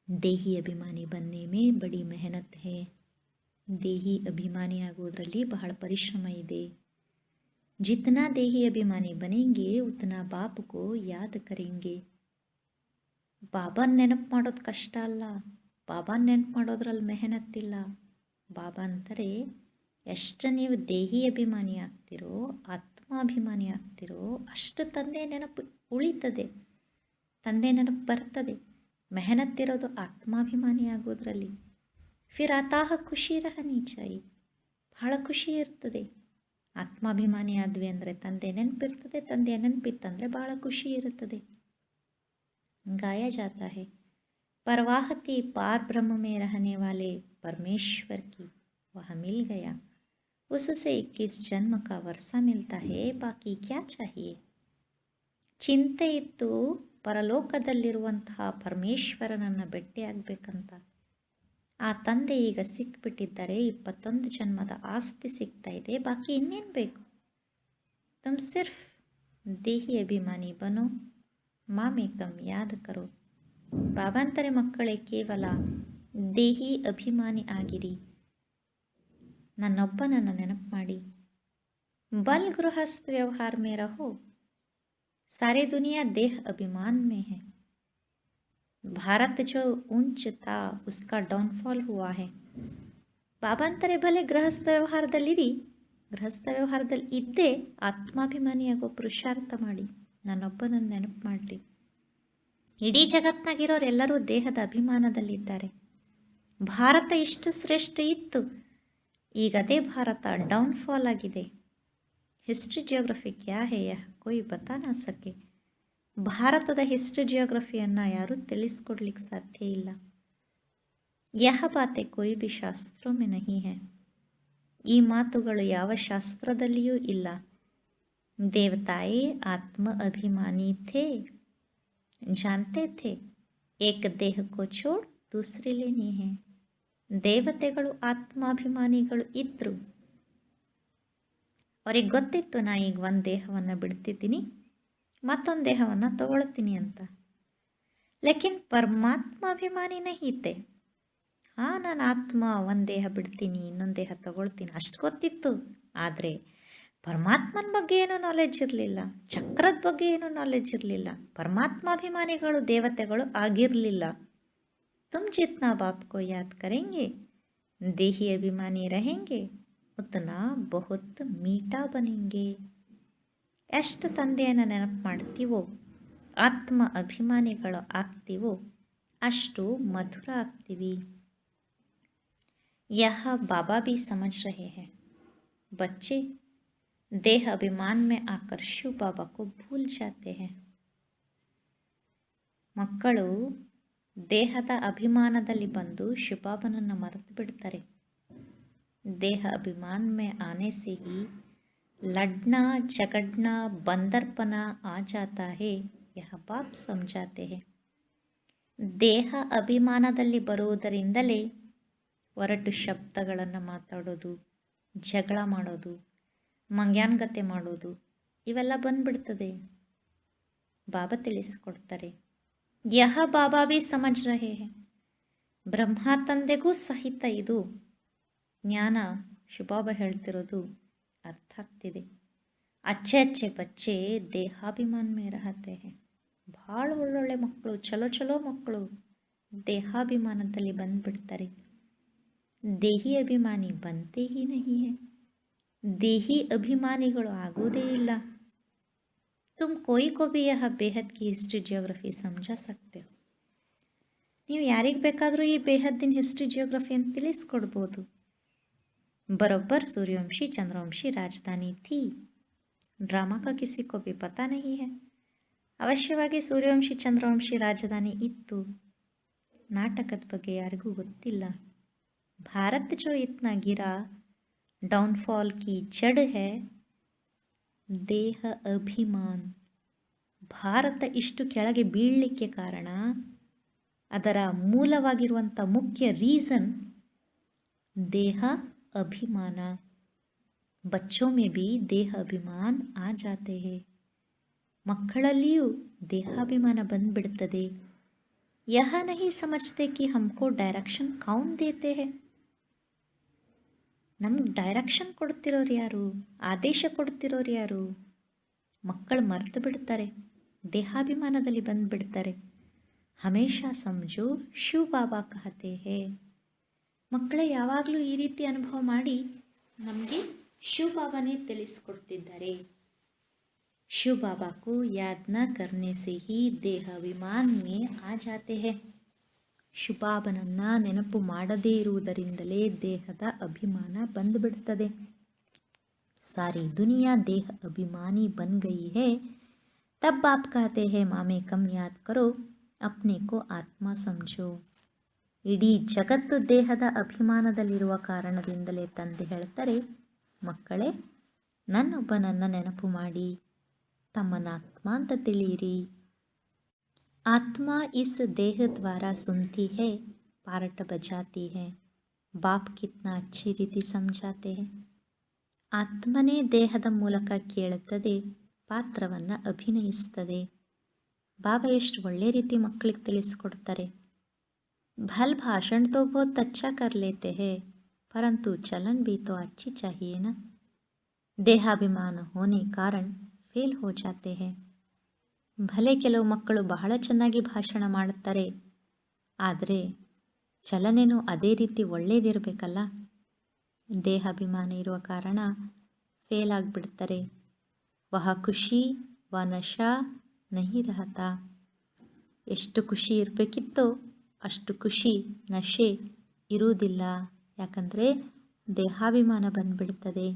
ದೇಹಿ ಅಭಿಮಾನಿ ಬನ್ನೆ ಮೇ ಬಡಿ ಮೆಹನತ್ ಹೇ. ದೇಹಿ ಅಭಿಮಾನಿ ಆಗೋದ್ರಲ್ಲಿ ಬಹಳ ಪರಿಶ್ರಮ ಇದೆ. जितना देही अभिमानी बनेंगे उतना बाप को याद करेंगे. ಬಾಬಾನ ನೆನಪು ಮಾಡೋದು ಕಷ್ಟ ಅಲ್ಲ, ಬಾಬಾನ ನೆನಪು ಮಾಡೋದ್ರಲ್ಲಿ ಮೆಹನತ್ತಿಲ್ಲ. ಬಾಬಾ ಅಂತಾರೆ, ಎಷ್ಟು ನೀವು ದೇಹಿ ಅಭಿಮಾನಿ ಆಗ್ತಿರೋ, ಆತ್ಮಾಭಿಮಾನಿ ಆಗ್ತಿರೋ, ಅಷ್ಟು ತಂದೆ ನೆನಪು ಉಳಿತದೆ, ತಂದೆ ನೆನಪು ಬರ್ತದೆ. ಮೆಹನತ್ತಿರೋದು ಆತ್ಮಾಭಿಮಾನಿ ಆಗೋದ್ರಲ್ಲಿ. ಫಿರ್ ಅತಾಹ ಖುಷಿ ರಹನಿ ಚಾಯಿ, ಬಹಳ ಖುಷಿ ಇರ್ತದೆ. ಆತ್ಮಾಭಿಮಾನಿ ಆದ್ವಿ ಅಂದರೆ ತಂದೆ ನೆನಪಿರ್ತದೆ, ತಂದೆಯ ನೆನಪಿತ್ತಂದರೆ ಭಾಳ ಖುಷಿ ಇರುತ್ತದೆ. गाया जाता है परवाहती पार ब्रह्म में रहने वाले परमेश्वर की वह मिल गया, उससे 21 जन्म का वर्षा मिलता है, बाकी क्या चाहिए. ಚಿಂತೆ ಇತ್ತು ಪರಲೋಕದಲ್ಲಿರುವಂತಹ ಪರಮೇಶ್ವರನನ್ನು ಭೇಟಿಯಾಗಬೇಕಂತ. ಆ ತಂದೆ ಈಗ ಸಿಕ್ಬಿಟ್ಟಿದ್ದಾರೆ, 21 ಜನ್ಮದ ಆಸ್ತಿ ಸಿಗ್ತಾ ಇದೆ, ಬಾಕಿ ಇನ್ನೇನು ಬೇಕು. ತುಮ್ ಸಿರ್ಫ್ ದೇಹಿ ಅಭಿಮಾನಿ ಬನೋ, ಮಾಮೇಕಂ ಯಾದ್ ಕರೋ. ಬಾಬಾ ಅಂತಾರೆ, ಮಕ್ಕಳೇ ಕೇವಲ ದೇಹಿ ಅಭಿಮಾನಿ ಆಗಿರಿ, ನನ್ನೊಬ್ಬನನ್ನು ನೆನಪು ಮಾಡಿ. ಬಲ್ ಗೃಹಸ್ಥ ವ್ಯವಹಾರ ಮೇ ರಹೋ, ಸಾರಿ ದುನಿಯಾ ದೇಹ ಅಭಿಮಾನ್ ಮೇ ಹೈ. ಭಾರತ ಜೋ ಊಂಚ ತಾ ಉಸ್ಕಾ ಡೌನ್ಫಾಲ್ ಹುವಾ ಹೈ. ಬಾಬಾ ಅಂತಾರೆ, ಭಲೆ ಗೃಹಸ್ಥ ವ್ಯವಹಾರದಲ್ಲಿರಿ, ಗೃಹಸ್ಥ ವ್ಯವಹಾರದಲ್ಲಿ ಇದ್ದೇ ಆತ್ಮಾಭಿಮಾನಿಯಾಗೋ ಪುರುಷಾರ್ಥ ಮಾಡಿ, ನನ್ನೊಬ್ಬನನ್ನು ನೆನಪು ಮಾಡಲಿ. ಇಡೀ ಜಗತ್ತಿನಾಗಿರೋರೆಲ್ಲರೂ ದೇಹದ ಅಭಿಮಾನದಲ್ಲಿದ್ದಾರೆ. ಭಾರತ ಇಷ್ಟು ಶ್ರೇಷ್ಠ ಇತ್ತು, ಈಗ ಅದೇ ಭಾರತ ಡೌನ್ಫಾಲ್ ಆಗಿದೆ. ಹಿಸ್ಟ್ರಿ ಜಿಯೋಗ್ರಫಿ ಕ್ಯಾ ಹೇ ಯಹ ಕೋಯಿ ಬತಾ ನಾ ಸಕೆ. ಭಾರತದ ಹಿಸ್ಟ್ರಿ ಜಿಯೋಗ್ರಫಿಯನ್ನು ಯಾರೂ ತಿಳಿಸ್ಕೊಡ್ಲಿಕ್ಕೆ ಸಾಧ್ಯ ಇಲ್ಲ. ಯಹ ಬಾತೆ ಕೊಯ್ ಭಿ ಶಾಸ್ತ್ರೋ ಮೇ ನಹಿ ಹೈ. ಈ ಮಾತುಗಳು ಯಾವ ಶಾಸ್ತ್ರದಲ್ಲಿಯೂ ಇಲ್ಲ. ದೇವತಾಯೇ ಆತ್ಮ ಅಭಿಮಾನಿ ಥೇ, ಜಾನ್ತೆ ಥೇ ಏಕ ದೇಹ ಕೋ ಛೋಡ್ ದೂಸರಿ ಲೇನಿ ಹೈ. ದೇವತೆಗಳು ಆತ್ಮಾಭಿಮಾನಿಗಳು ಇದ್ದರು. ಅವ್ರಿಗೆ ಗೊತ್ತಿತ್ತು ನಾ ಈಗ ಒಂದು ದೇಹವನ್ನು ಬಿಡ್ತಿದ್ದೀನಿ, ಮತ್ತೊಂದು ದೇಹವನ್ನು ತಗೊಳ್ತೀನಿ ಅಂತ. ಲೇಕಿನ್ ಪರಮಾತ್ಮಾಭಿಮಾನಿ ನಹಿ ಥೇ. ಹಾಂ, ನಾನು ಆತ್ಮ ಒಂದು ದೇಹ ಬಿಡ್ತೀನಿ, ಇನ್ನೊಂದು ದೇಹ ತಗೊಳ್ತೀನಿ, ಅಷ್ಟು ಗೊತ್ತಿತ್ತು. ಆದರೆ ಪರಮಾತ್ಮನ ಬಗ್ಗೆ ಏನೂ ನಾಲೆಡ್ಜ್ ಇರಲಿಲ್ಲ, ಚಕ್ರದ ಬಗ್ಗೆ ಏನೂ ನಾಲೆಡ್ಜ್ ಇರಲಿಲ್ಲ. ಪರಮಾತ್ಮಾಭಿಮಾನಿಗಳು ದೇವತೆಗಳು ಆಗಿರಲಿಲ್ಲ. ತುಮ್ ಜಿತ್ನಾ ಬಾಪ್ ಕೋ ಯಾದ್ ಕರೆಂಗೆ, ದೇಹಿ ಅಭಿಮಾನಿ रहेंगे, ಉತ್ನಾ ಬಹುತ್ ಮೀಠಾ ಬನೆಂಗೆ. ಎಷ್ಟು ತಂದೆಯನ್ನು ನೆನಪು ಮಾಡ್ತೀವೋ, ಆತ್ಮ ಅಭಿಮಾನಿಗಳು ಆಗ್ತೀವೋ, ಅಷ್ಟು ಮಧುರ ಆಗ್ತೀವಿ. यह बाबा भी समझ रहे हैं. बच्चे देह अभिमान में आकर शिव बाबा को भूल जाते हैं. ಮಕ್ಕಳು ದೇಹದ ಅಭಿಮಾನದಲ್ಲಿ ಬಂದು ಶಿವಬಾಬನನ್ನು ಮರೆತು ಬಿಡ್ತಾರೆ. ದೇಹ ಅಭಿಮಾನ में आने से ही लड़ना झगड़ना बंदरपना आ जाता है. यह बाप समझाते हैं. ದೇಹ ಅಭಿಮಾನದಲ್ಲಿ ಬರುವುದರಿಂದಲೇ ಹೊರಟು ಶಬ್ದಗಳನ್ನು ಮಾತಾಡೋದು, ಜಗಳ ಮಾಡೋದು, ಮಂಗ್ಯಾನ್ಗತೆ ಮಾಡೋದು ಇವೆಲ್ಲ ಬಂದ್ಬಿಡ್ತದೆ. ಬಾಬಾ ತಿಳಿಸ್ಕೊಡ್ತಾರೆ. ಯಹ ಬಾಬಾ ಬಿ ಸಮಜ್ ರಹೆ ಹೈ. ಬ್ರಹ್ಮ ತಂದೆಗೂ ಸಹಿತ ಇದು ಜ್ಞಾನ ಶಿವಬಾಬಾ ಹೇಳ್ತಿರೋದು ಅರ್ಥ ಆಗ್ತಿದೆ. ಅಚ್ಚೆ ಅಚ್ಚೆ ಬಚ್ಚೆ ದೇಹಾಭಿಮಾನ ಮೇ ರಹತೆ ಹೈ. ಭಾಳ ಒಳ್ಳೊಳ್ಳೆ ಮಕ್ಕಳು, ಚಲೋ ಮಕ್ಕಳು ದೇಹಾಭಿಮಾನದಲ್ಲಿ ಬಂದ್ಬಿಡ್ತಾರೆ. ದೇಹಿ ಅಭಿಮಾನಿ ಬಂತೆ ಹಿ ನಹಿ ಹೈ. ದೇಹಿ ಅಭಿಮಾನಿಗಳು ಆಗೋದೇ ಇಲ್ಲ. ತುಮ್ ಕೋಯಿ ಕೋ ಭಿ ಯಹ ಬೇಹದ್ ಕಿ ಹಿಸ್ಟ್ರಿ ಜಿಯೋಗ್ರಫಿ ಸಮझा सकते हो. ನೀವು ಯಾರಿಗೆ ಬೇಕಾದರೂ ಈ ಬೇಹದ್ದಿನ ಹಿಸ್ಟ್ರಿ ಜಿಯೋಗ್ರಫಿಯನ್ನು ತಿಳಿಸ್ಕೊಡ್ಬೋದು. बरोबर सूर्यवंशी चंद्रवंशी राजधानी थी. ड्रामा का किसी को भी पता नहीं है. ಅವಶ್ಯವಾಗಿ ಸೂರ್ಯವಂಶಿ ಚಂದ್ರವಂಶಿ ರಾಜಧಾನಿ ಇತ್ತು. ನಾಟಕದ ಬಗ್ಗೆ ಯಾರಿಗೂ ಗೊತ್ತಿಲ್ಲ. भारत जो इतना गिरा, डाउनफॉल की जड़ है ದೇಹ ಅಭಿಮಾನ್. ಭಾರತ ಇಷ್ಟು ಕೆಳಗೆ ಬೀಳಲಿಕ್ಕೆ ಕಾರಣ, ಅದರ ಮೂಲವಾಗಿರುವಂಥ ಮುಖ್ಯ ರೀಸನ್ ದೇಹ ಅಭಿಮಾನ. ಬಚ್ಚೋ ಮೇ ಭಿ ದೇಹ ಅಭಿಮಾನ್ ಆ ಜಾತೆ ಹೈ. ಮಕ್ಕಳಲ್ಲಿಯೂ ದೇಹಾಭಿಮಾನ ಬಂದ್ಬಿಡ್ತದೆ. ಯಹ ನಹಿ ಸಮಜ್ತೆ ಕಿ ಹಮ್ಕೋ ಡೈರೆಕ್ಷನ್ ಕೌನ್ ದೇತೆ ಹೈ. ನಮ್ಗೆ ಡೈರೆಕ್ಷನ್ ಕೊಡ್ತಿರೋರು ಯಾರು, ಆದೇಶ ಕೊಡ್ತಿರೋರು ಯಾರು? ಮಕ್ಕಳು ಮರೆತು ಬಿಡ್ತಾರೆ, ದೇಹಾಭಿಮಾನದಲ್ಲಿ ಬಂದುಬಿಡ್ತಾರೆ. ಹಮೇಶಾ ಸಮಜೋ ಶಿವ ಬಾಬಾ ಕಹತೆ ಹೇ. ಮಕ್ಕಳೇ ಯಾವಾಗಲೂ ಈ ರೀತಿ ಅನುಭವ ಮಾಡಿ ನಮಗೆ ಶಿವ ಬಾಬಾನೇ ತಿಳಿಸ್ಕೊಡ್ತಿದ್ದಾರೆ. ಶಿವ ಬಾಬಾ ಕೋ ಯಾದ್ ನ ಕರ್ನೆ ಸೆ ಹಿ ದೇಹ ಅಭಿಮಾನ ಮೇ ಆ ಜಾತೆ ಹೈ. ಶಿವಬಾಬನನ್ನು ನೆನಪು ಮಾಡದೇ ಇರುವುದರಿಂದಲೇ ದೇಹದ ಅಭಿಮಾನ ಬಂದುಬಿಡ್ತದೆ. ಸಾರಿ ದುನಿಯಾ ದೇಹ ಅಭಿಮಾನಿ ಬನ್ ಗಯಿ ಹೈ. ತಬ್ ಬಾಪ್ ಕಹತೆ ಹೈ ಮಾಮೆ ಕಮ್ ಯಾದ್ ಕರೋ, ಅಪ್ನೆ ಕೋ ಆತ್ಮ ಸಮझೋ. ಇಡೀ ಜಗತ್ತು ದೇಹದ ಅಭಿಮಾನದಲ್ಲಿರುವ ಕಾರಣದಿಂದಲೇ ತಂದೆ ಹೇಳ್ತಾರೆ, ಮಕ್ಕಳೇ ನನ್ನೊಬ್ಬನನ್ನು ನೆನಪು ಮಾಡಿ ತಮ್ಮನಾತ್ಮ ಅಂತ ತಿಳಿಯಿರಿ. आत्मा इस देह द्वारा सुनती है, पार्ट बजाती है. बाप कितना अच्छी रीति समझाते हैं. ಆತ್ಮನೇ ದೇಹದ ಮೂಲಕ ಕೇಳುತ್ತದೆ, ಪಾತ್ರವನ್ನು ಅಭಿನಯಿಸ್ತದೆ. ಬಾಬಾ ಎಷ್ಟು ಒಳ್ಳೆ ರೀತಿ ಮಕ್ಕಳಿಗೆ ತಿಳಿಸ್ಕೊಡ್ತಾರೆ. भल भाषण तो बहुत अच्छा कर लेते हैं, परंतु चलन भी तो अच्छी चाहिए ना. देहाभिमान होने कारण फेल हो जाते हैं. ಭಲೆ ಕೆಲವು ಮಕ್ಕಳು ಬಹಳ ಚೆನ್ನಾಗಿ ಭಾಷಣ ಮಾಡುತ್ತಾರೆ, ಆದರೆ ಚಲನೆಯೂ ಅದೇ ರೀತಿ ಒಳ್ಳೆಯದಿರಬೇಕಲ್ಲ. ದೇಹಾಭಿಮಾನ ಇರುವ ಕಾರಣ ಫೇಲ್ ಆಗಿಬಿಡ್ತಾರೆ. ವಹ ಖುಷಿ ವ ನಶಾ ನಹಿ ರಹತಾ. ಎಷ್ಟು ಖುಷಿ ಇರಬೇಕಿತ್ತೋ ಅಷ್ಟು ಖುಷಿ ನಶೆ ಇರುವುದಿಲ್ಲ. ಯಾಕಂದರೆ ದೇಹಾಭಿಮಾನ ಬಂದ್ಬಿಡ್ತದೆ.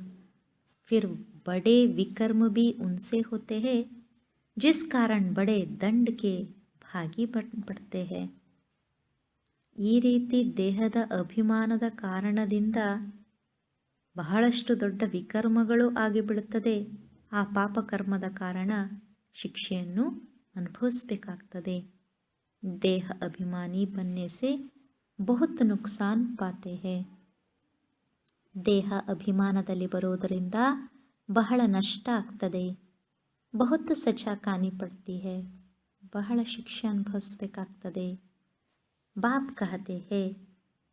ಫಿರ್ ಬಡೇ ವಿಕರ್ಮ ಭಿ ಉನ್ಸೆ ಹೋತೆ ಹೇ, जिस कारण बड़े ದಂಡ के ಭಾಗಿ ಪಡ್ತೆ ಹೇ. ಈ ರೀತಿ ದೇಹದ ಅಭಿಮಾನದ ಕಾರಣದಿಂದ ಬಹಳಷ್ಟು ದೊಡ್ಡ ವಿಕರ್ಮಗಳು ಆಗಿಬಿಡುತ್ತದೆ. ಆ ಪಾಪಕರ್ಮದ ಕಾರಣ ಶಿಕ್ಷೆಯನ್ನು ಅನುಭವಿಸಬೇಕಾಗ್ತದೆ. ದೇಹ ಅಭಿಮಾನಿ ಬನ್ನೆ ಸೆ ಬಹುತ್ ನುಕ್ಸಾನ್ ಪಾತೆ ಹೇ. ದೇಹ ಅಭಿಮಾನದಲ್ಲಿ ಬರುವುದರಿಂದ ಬಹಳ ನಷ್ಟ ಆಗ್ತದೆ. ಬಹುತ್ ಸಜಾ ಕಾನಿ ಪಡ್ತಿ ಹೇ. ಬಹಳ ಶಿಕ್ಷೆ ಅನುಭವಿಸಬೇಕಾಗ್ತದೆ. ಬಾಪ್ ಕಹತೆ ಹೇ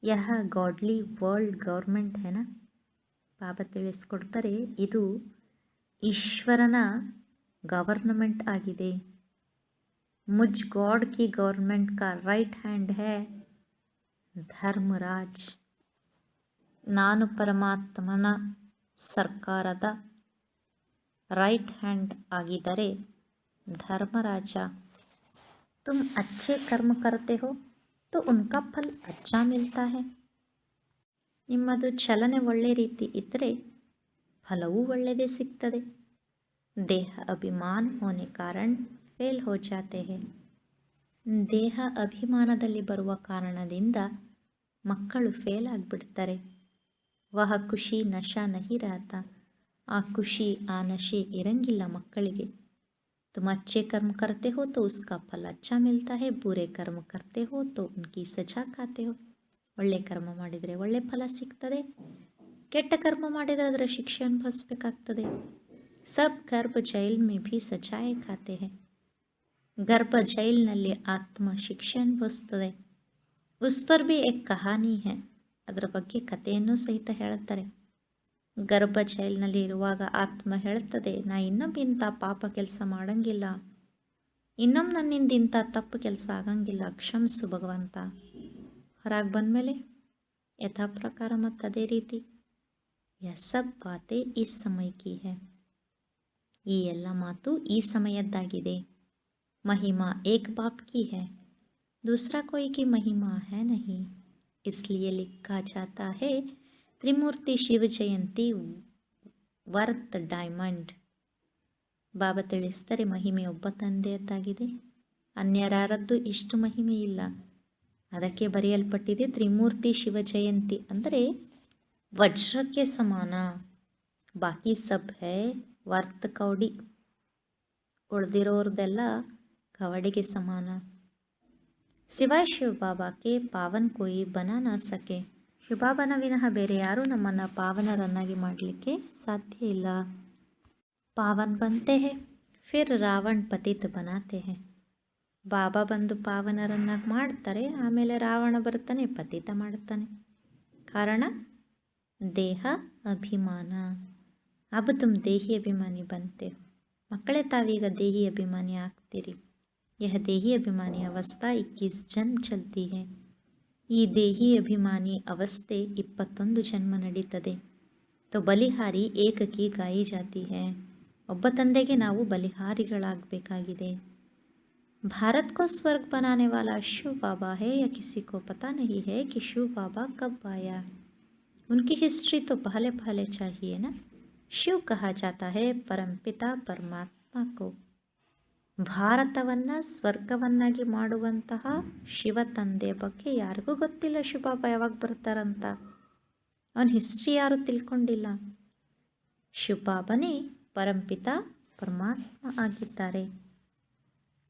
ಯಹ ಗಾಡ್ಲಿ ವರ್ಲ್ಡ್ ಗೌರ್ಮೆಂಟ್ ಹೇನ. ಬಾಬಾ ತಿಳಿಸ್ಕೊಡ್ತಾರೆ, ಇದು ಈಶ್ವರನ ಗವರ್ನಮೆಂಟ್ ಆಗಿದೆ. ಮುಜ್ ಗಾಡ್ ಕಿ ಗೌರ್ಮೆಂಟ್ ಕಾ ರೈಟ್ ಹ್ಯಾಂಡ್ ಹೇ ಧರ್ಮರಾಜ್. ನಾನು ಪರಮಾತ್ಮನ ಸರ್ಕಾರದ ರೈಟ್ ಹ್ಯಾಂಡ್ ಆಗಿದ್ದರೆ ಧರ್ಮರಾಜ. ತುಮ್ ಅಚ್ಚೆ ಕರ್ಮ ಕರ್ತೆ ಹೋ ತೋ ಉನ್ಕಾ ಫಲ್ ಅಚ್ಚಾ ಮಿಲ್ತಾ ಹೇ. ನಿಮ್ಮದು ಚಲನೆ ಒಳ್ಳೆ ರೀತಿ ಇದ್ದರೆ ಫಲವೂ ಒಳ್ಳೆಯದೇ ಸಿಗ್ತದೆ. ದೇಹ ಅಭಿಮಾನ ಹೋನೆ ಕಾರಣ ಫೇಲ್ ಹೋ ಜಾತೆ ಹೇ. ದೇಹ ಅಭಿಮಾನದಲ್ಲಿ ಬರುವ ಕಾರಣದಿಂದ ಮಕ್ಕಳು ಫೇಲ್ ಆಗಿಬಿಡ್ತಾರೆ. ವಹ ಖುಷಿ ನಶಾ ನಹಿ ರಹತಾ. ಆ ಖುಷಿ ಆ ನಶೆ ಇರಂಗಿಲ್ಲ ಮಕ್ಕಳಿಗೆ. ತುಮ್ ಅಚ್ಚೆ ಕರ್ಮ ಕರ್ತೆ ಹೋ ತೋ ಉಸ್ಕಾ ಫಲ ಅಚ್ಚಾ ಮಿಲ್ತಾ ಹೇ. ಬೂರೆ ಕರ್ಮ ಕರ್ತೆ ಹೋ ತೋ ಉನ್ಕಿ ಸಜಾ ಖಾತೆ ಹೋ. ಒಳ್ಳೆ ಕರ್ಮ ಮಾಡಿದರೆ ಒಳ್ಳೆ ಫಲ ಸಿಗ್ತದೆ, ಕೆಟ್ಟ ಕರ್ಮ ಮಾಡಿದರೆ ಅದರ ಶಿಕ್ಷೆ ಅನುಭವಿಸಬೇಕಾಗ್ತದೆ. ಸಬ್ ಗರ್ಭ ಜೈಲ್ ಮೇ ಭೀ ಸಜಾಯೇ ಖಾತೆ ಹೇ. ಗರ್ಭ ಜೈಲಿನಲ್ಲಿ ಆತ್ಮ ಶಿಕ್ಷೆ ಅನುಭವಿಸ್ತದೆ. ಉಸ್ ಪರ್ ಭೀ ಏಕ್ ಕಹಾನಿ ಹೇ. ಅದರ ಬಗ್ಗೆ ಕಥೆಯನ್ನು ಸಹಿತ ಹೇಳುತ್ತಾರೆ. ಗರ್ಭ ಜೈಲಿನಲ್ಲಿ ಇರುವಾಗ ಆತ್ಮ ಹೇಳುತ್ತದೆ, ನಾ ಇನ್ನೊಮ್ಮೆ ಇಂಥ ಪಾಪ ಕೆಲಸ ಮಾಡಂಗಿಲ್ಲ, ಇನ್ನೊಮ್ಮೆ ನನ್ನಿಂದ ಇಂಥ ತಪ್ಪು ಕೆಲಸ ಆಗಂಗಿಲ್ಲ, ಕ್ಷಮಿಸು ಭಗವಂತ. ಹೊರಗೆ ಬಂದಮೇಲೆ ಯಥಾ ಪ್ರಕಾರ ಮತ್ತು ಅದೇ ರೀತಿ. ಯ ಸಬ್ ಬಾತೆ ಈ ಸಮಯಕ್ಕೆ ಹೇ. ಈ ಎಲ್ಲ ಮಾತು ಈ ಸಮಯದ್ದಾಗಿದೆ. ಮಹಿಮಾ ಏಕ್ ಬಾಪ್ ಕಿ ಹೇ, दूसरा कोई की महिमा है नहीं. इसलिए लिखा जाता है त्रिमूर्ति शिव जयंती ವರ್ತ್ ಡೈಮಂಡ್. ಬಾಬಾ ತಿಳಿಸ್ತಾರೆ, ಮಹಿಮೆ ಒಬ್ಬ ತಂದೆಯದ್ದಾಗಿದೆ, ಅನ್ಯರಾರದ್ದು ಇಷ್ಟು ಮಹಿಮೆ ಇಲ್ಲ. ಅದಕ್ಕೆ ಬರೆಯಲ್ಪಟ್ಟಿದೆ ತ್ರಿಮೂರ್ತಿ ಶಿವ ಜಯಂತಿ ಅಂದರೆ ವಜ್ರಕ್ಕೆ ಸಮಾನ. ಬಾಕಿ ಸಬ್ ಹೇ ವರ್ತ್ ಕೌಡಿ. ಉಳಿದಿರೋರ್ದೆಲ್ಲ ಕವಡಿಗೆ ಸಮಾನ. ಸಿವಾಯ್ ಶಿವ ಬಾಬಾಕ್ಕೆ ಪಾವನ್ ಕೋಯಿ ಬನಾ ನಾ ಸಕೆ. ಶಿವಬಾಬಾನ ವಿನಃ ಬೇರೆ ಯಾರೂ ನಮ್ಮನ್ನು ಪಾವನರನ್ನಾಗಿ ಮಾಡಲಿಕ್ಕೆ ಸಾಧ್ಯ ಇಲ್ಲ. ಪಾವನ್ ಬಂತೆ ಹೇ ಫಿರ್ ರಾವಣ್ ಪತಿತ್ ಬನಾತೆ ಹೇ. ಬಾಬಾ ಬಂದು ಪಾವನರನ್ನಾಗಿ ಮಾಡ್ತಾರೆ, ಆಮೇಲೆ ರಾವಣ ಬರ್ತಾನೆ ಪತಿತ ಮಾಡ್ತಾನೆ. ಕಾರಣ ದೇಹ ಅಭಿಮಾನ. ಅಬ್ ತುಮ್ ದೇಹಿ ಅಭಿಮಾನಿ ಬಂತೆ ಹೋ. ಮಕ್ಕಳೇ ತಾವೀಗ ದೇಹಿ ಅಭಿಮಾನಿ ಆಗ್ತೀರಿ. यह देही अभिमानी अवस्था 21 जन्म चलती है. ಈ ದೇಹಿ ಅಭಿಮಾನಿ ಅವಸ್ಥೆ 21 ಜನ್ಮ ನಡೀತದೆ. ತೋ ಬಲಿಹಾರಿ ಏಕಕಿ ಗಾಯಿ ಜಾತಿ ಹೇ. ಒಬ್ಬ ತಂದೆಗೆ ನಾವು ಬಲಿಹಾರಿಗಳಾಗಬೇಕಾಗಿದೆ. ಭಾರತ್ ಕೋ ಸ್ವರ್ಗ ಬನಾನೆ ವಾಲಾ ಶಿವ ಬಾಬಾ ಹೇ ಯಾ ಕಿಸಿ ಕೋ ಪತಾ ನಹಿ ಹೇ ಕಿ ಶಿವ ಬಾಬಾ ಕಬ್ ಆಯಾ. ಉನ್ಕಿ ಹಿಸ್ಟ್ರಿ ತೋ ಪಹಲೆ ಪಹಲೆ ಚಾಹಿಯೇ ನಾ. ಶಿವ ಕಹಾ ಜಾತಾ ಹೇ ಪರಂಪಿತಾ ಪರಮಾತ್ಮ ಕೋ. ಭಾರತವನ್ನು ಸ್ವರ್ಗವನ್ನಾಗಿ ಮಾಡುವಂತಹ ಶಿವ ತಂದೆ ಬಗ್ಗೆ ಯಾರಿಗೂ ಗೊತ್ತಿಲ್ಲ. ಶಿವಬಾಬಾ ಯಾವಾಗ ಬರ್ತಾರಂತ ಅವನ ಹಿಸ್ಟ್ರಿ ಯಾರೂ ತಿಳ್ಕೊಂಡಿಲ್ಲ. ಶಿವಬಾಬನೇ ಪರಂಪಿತ ಪರಮಾತ್ಮ ಆಗಿದ್ದಾರೆ.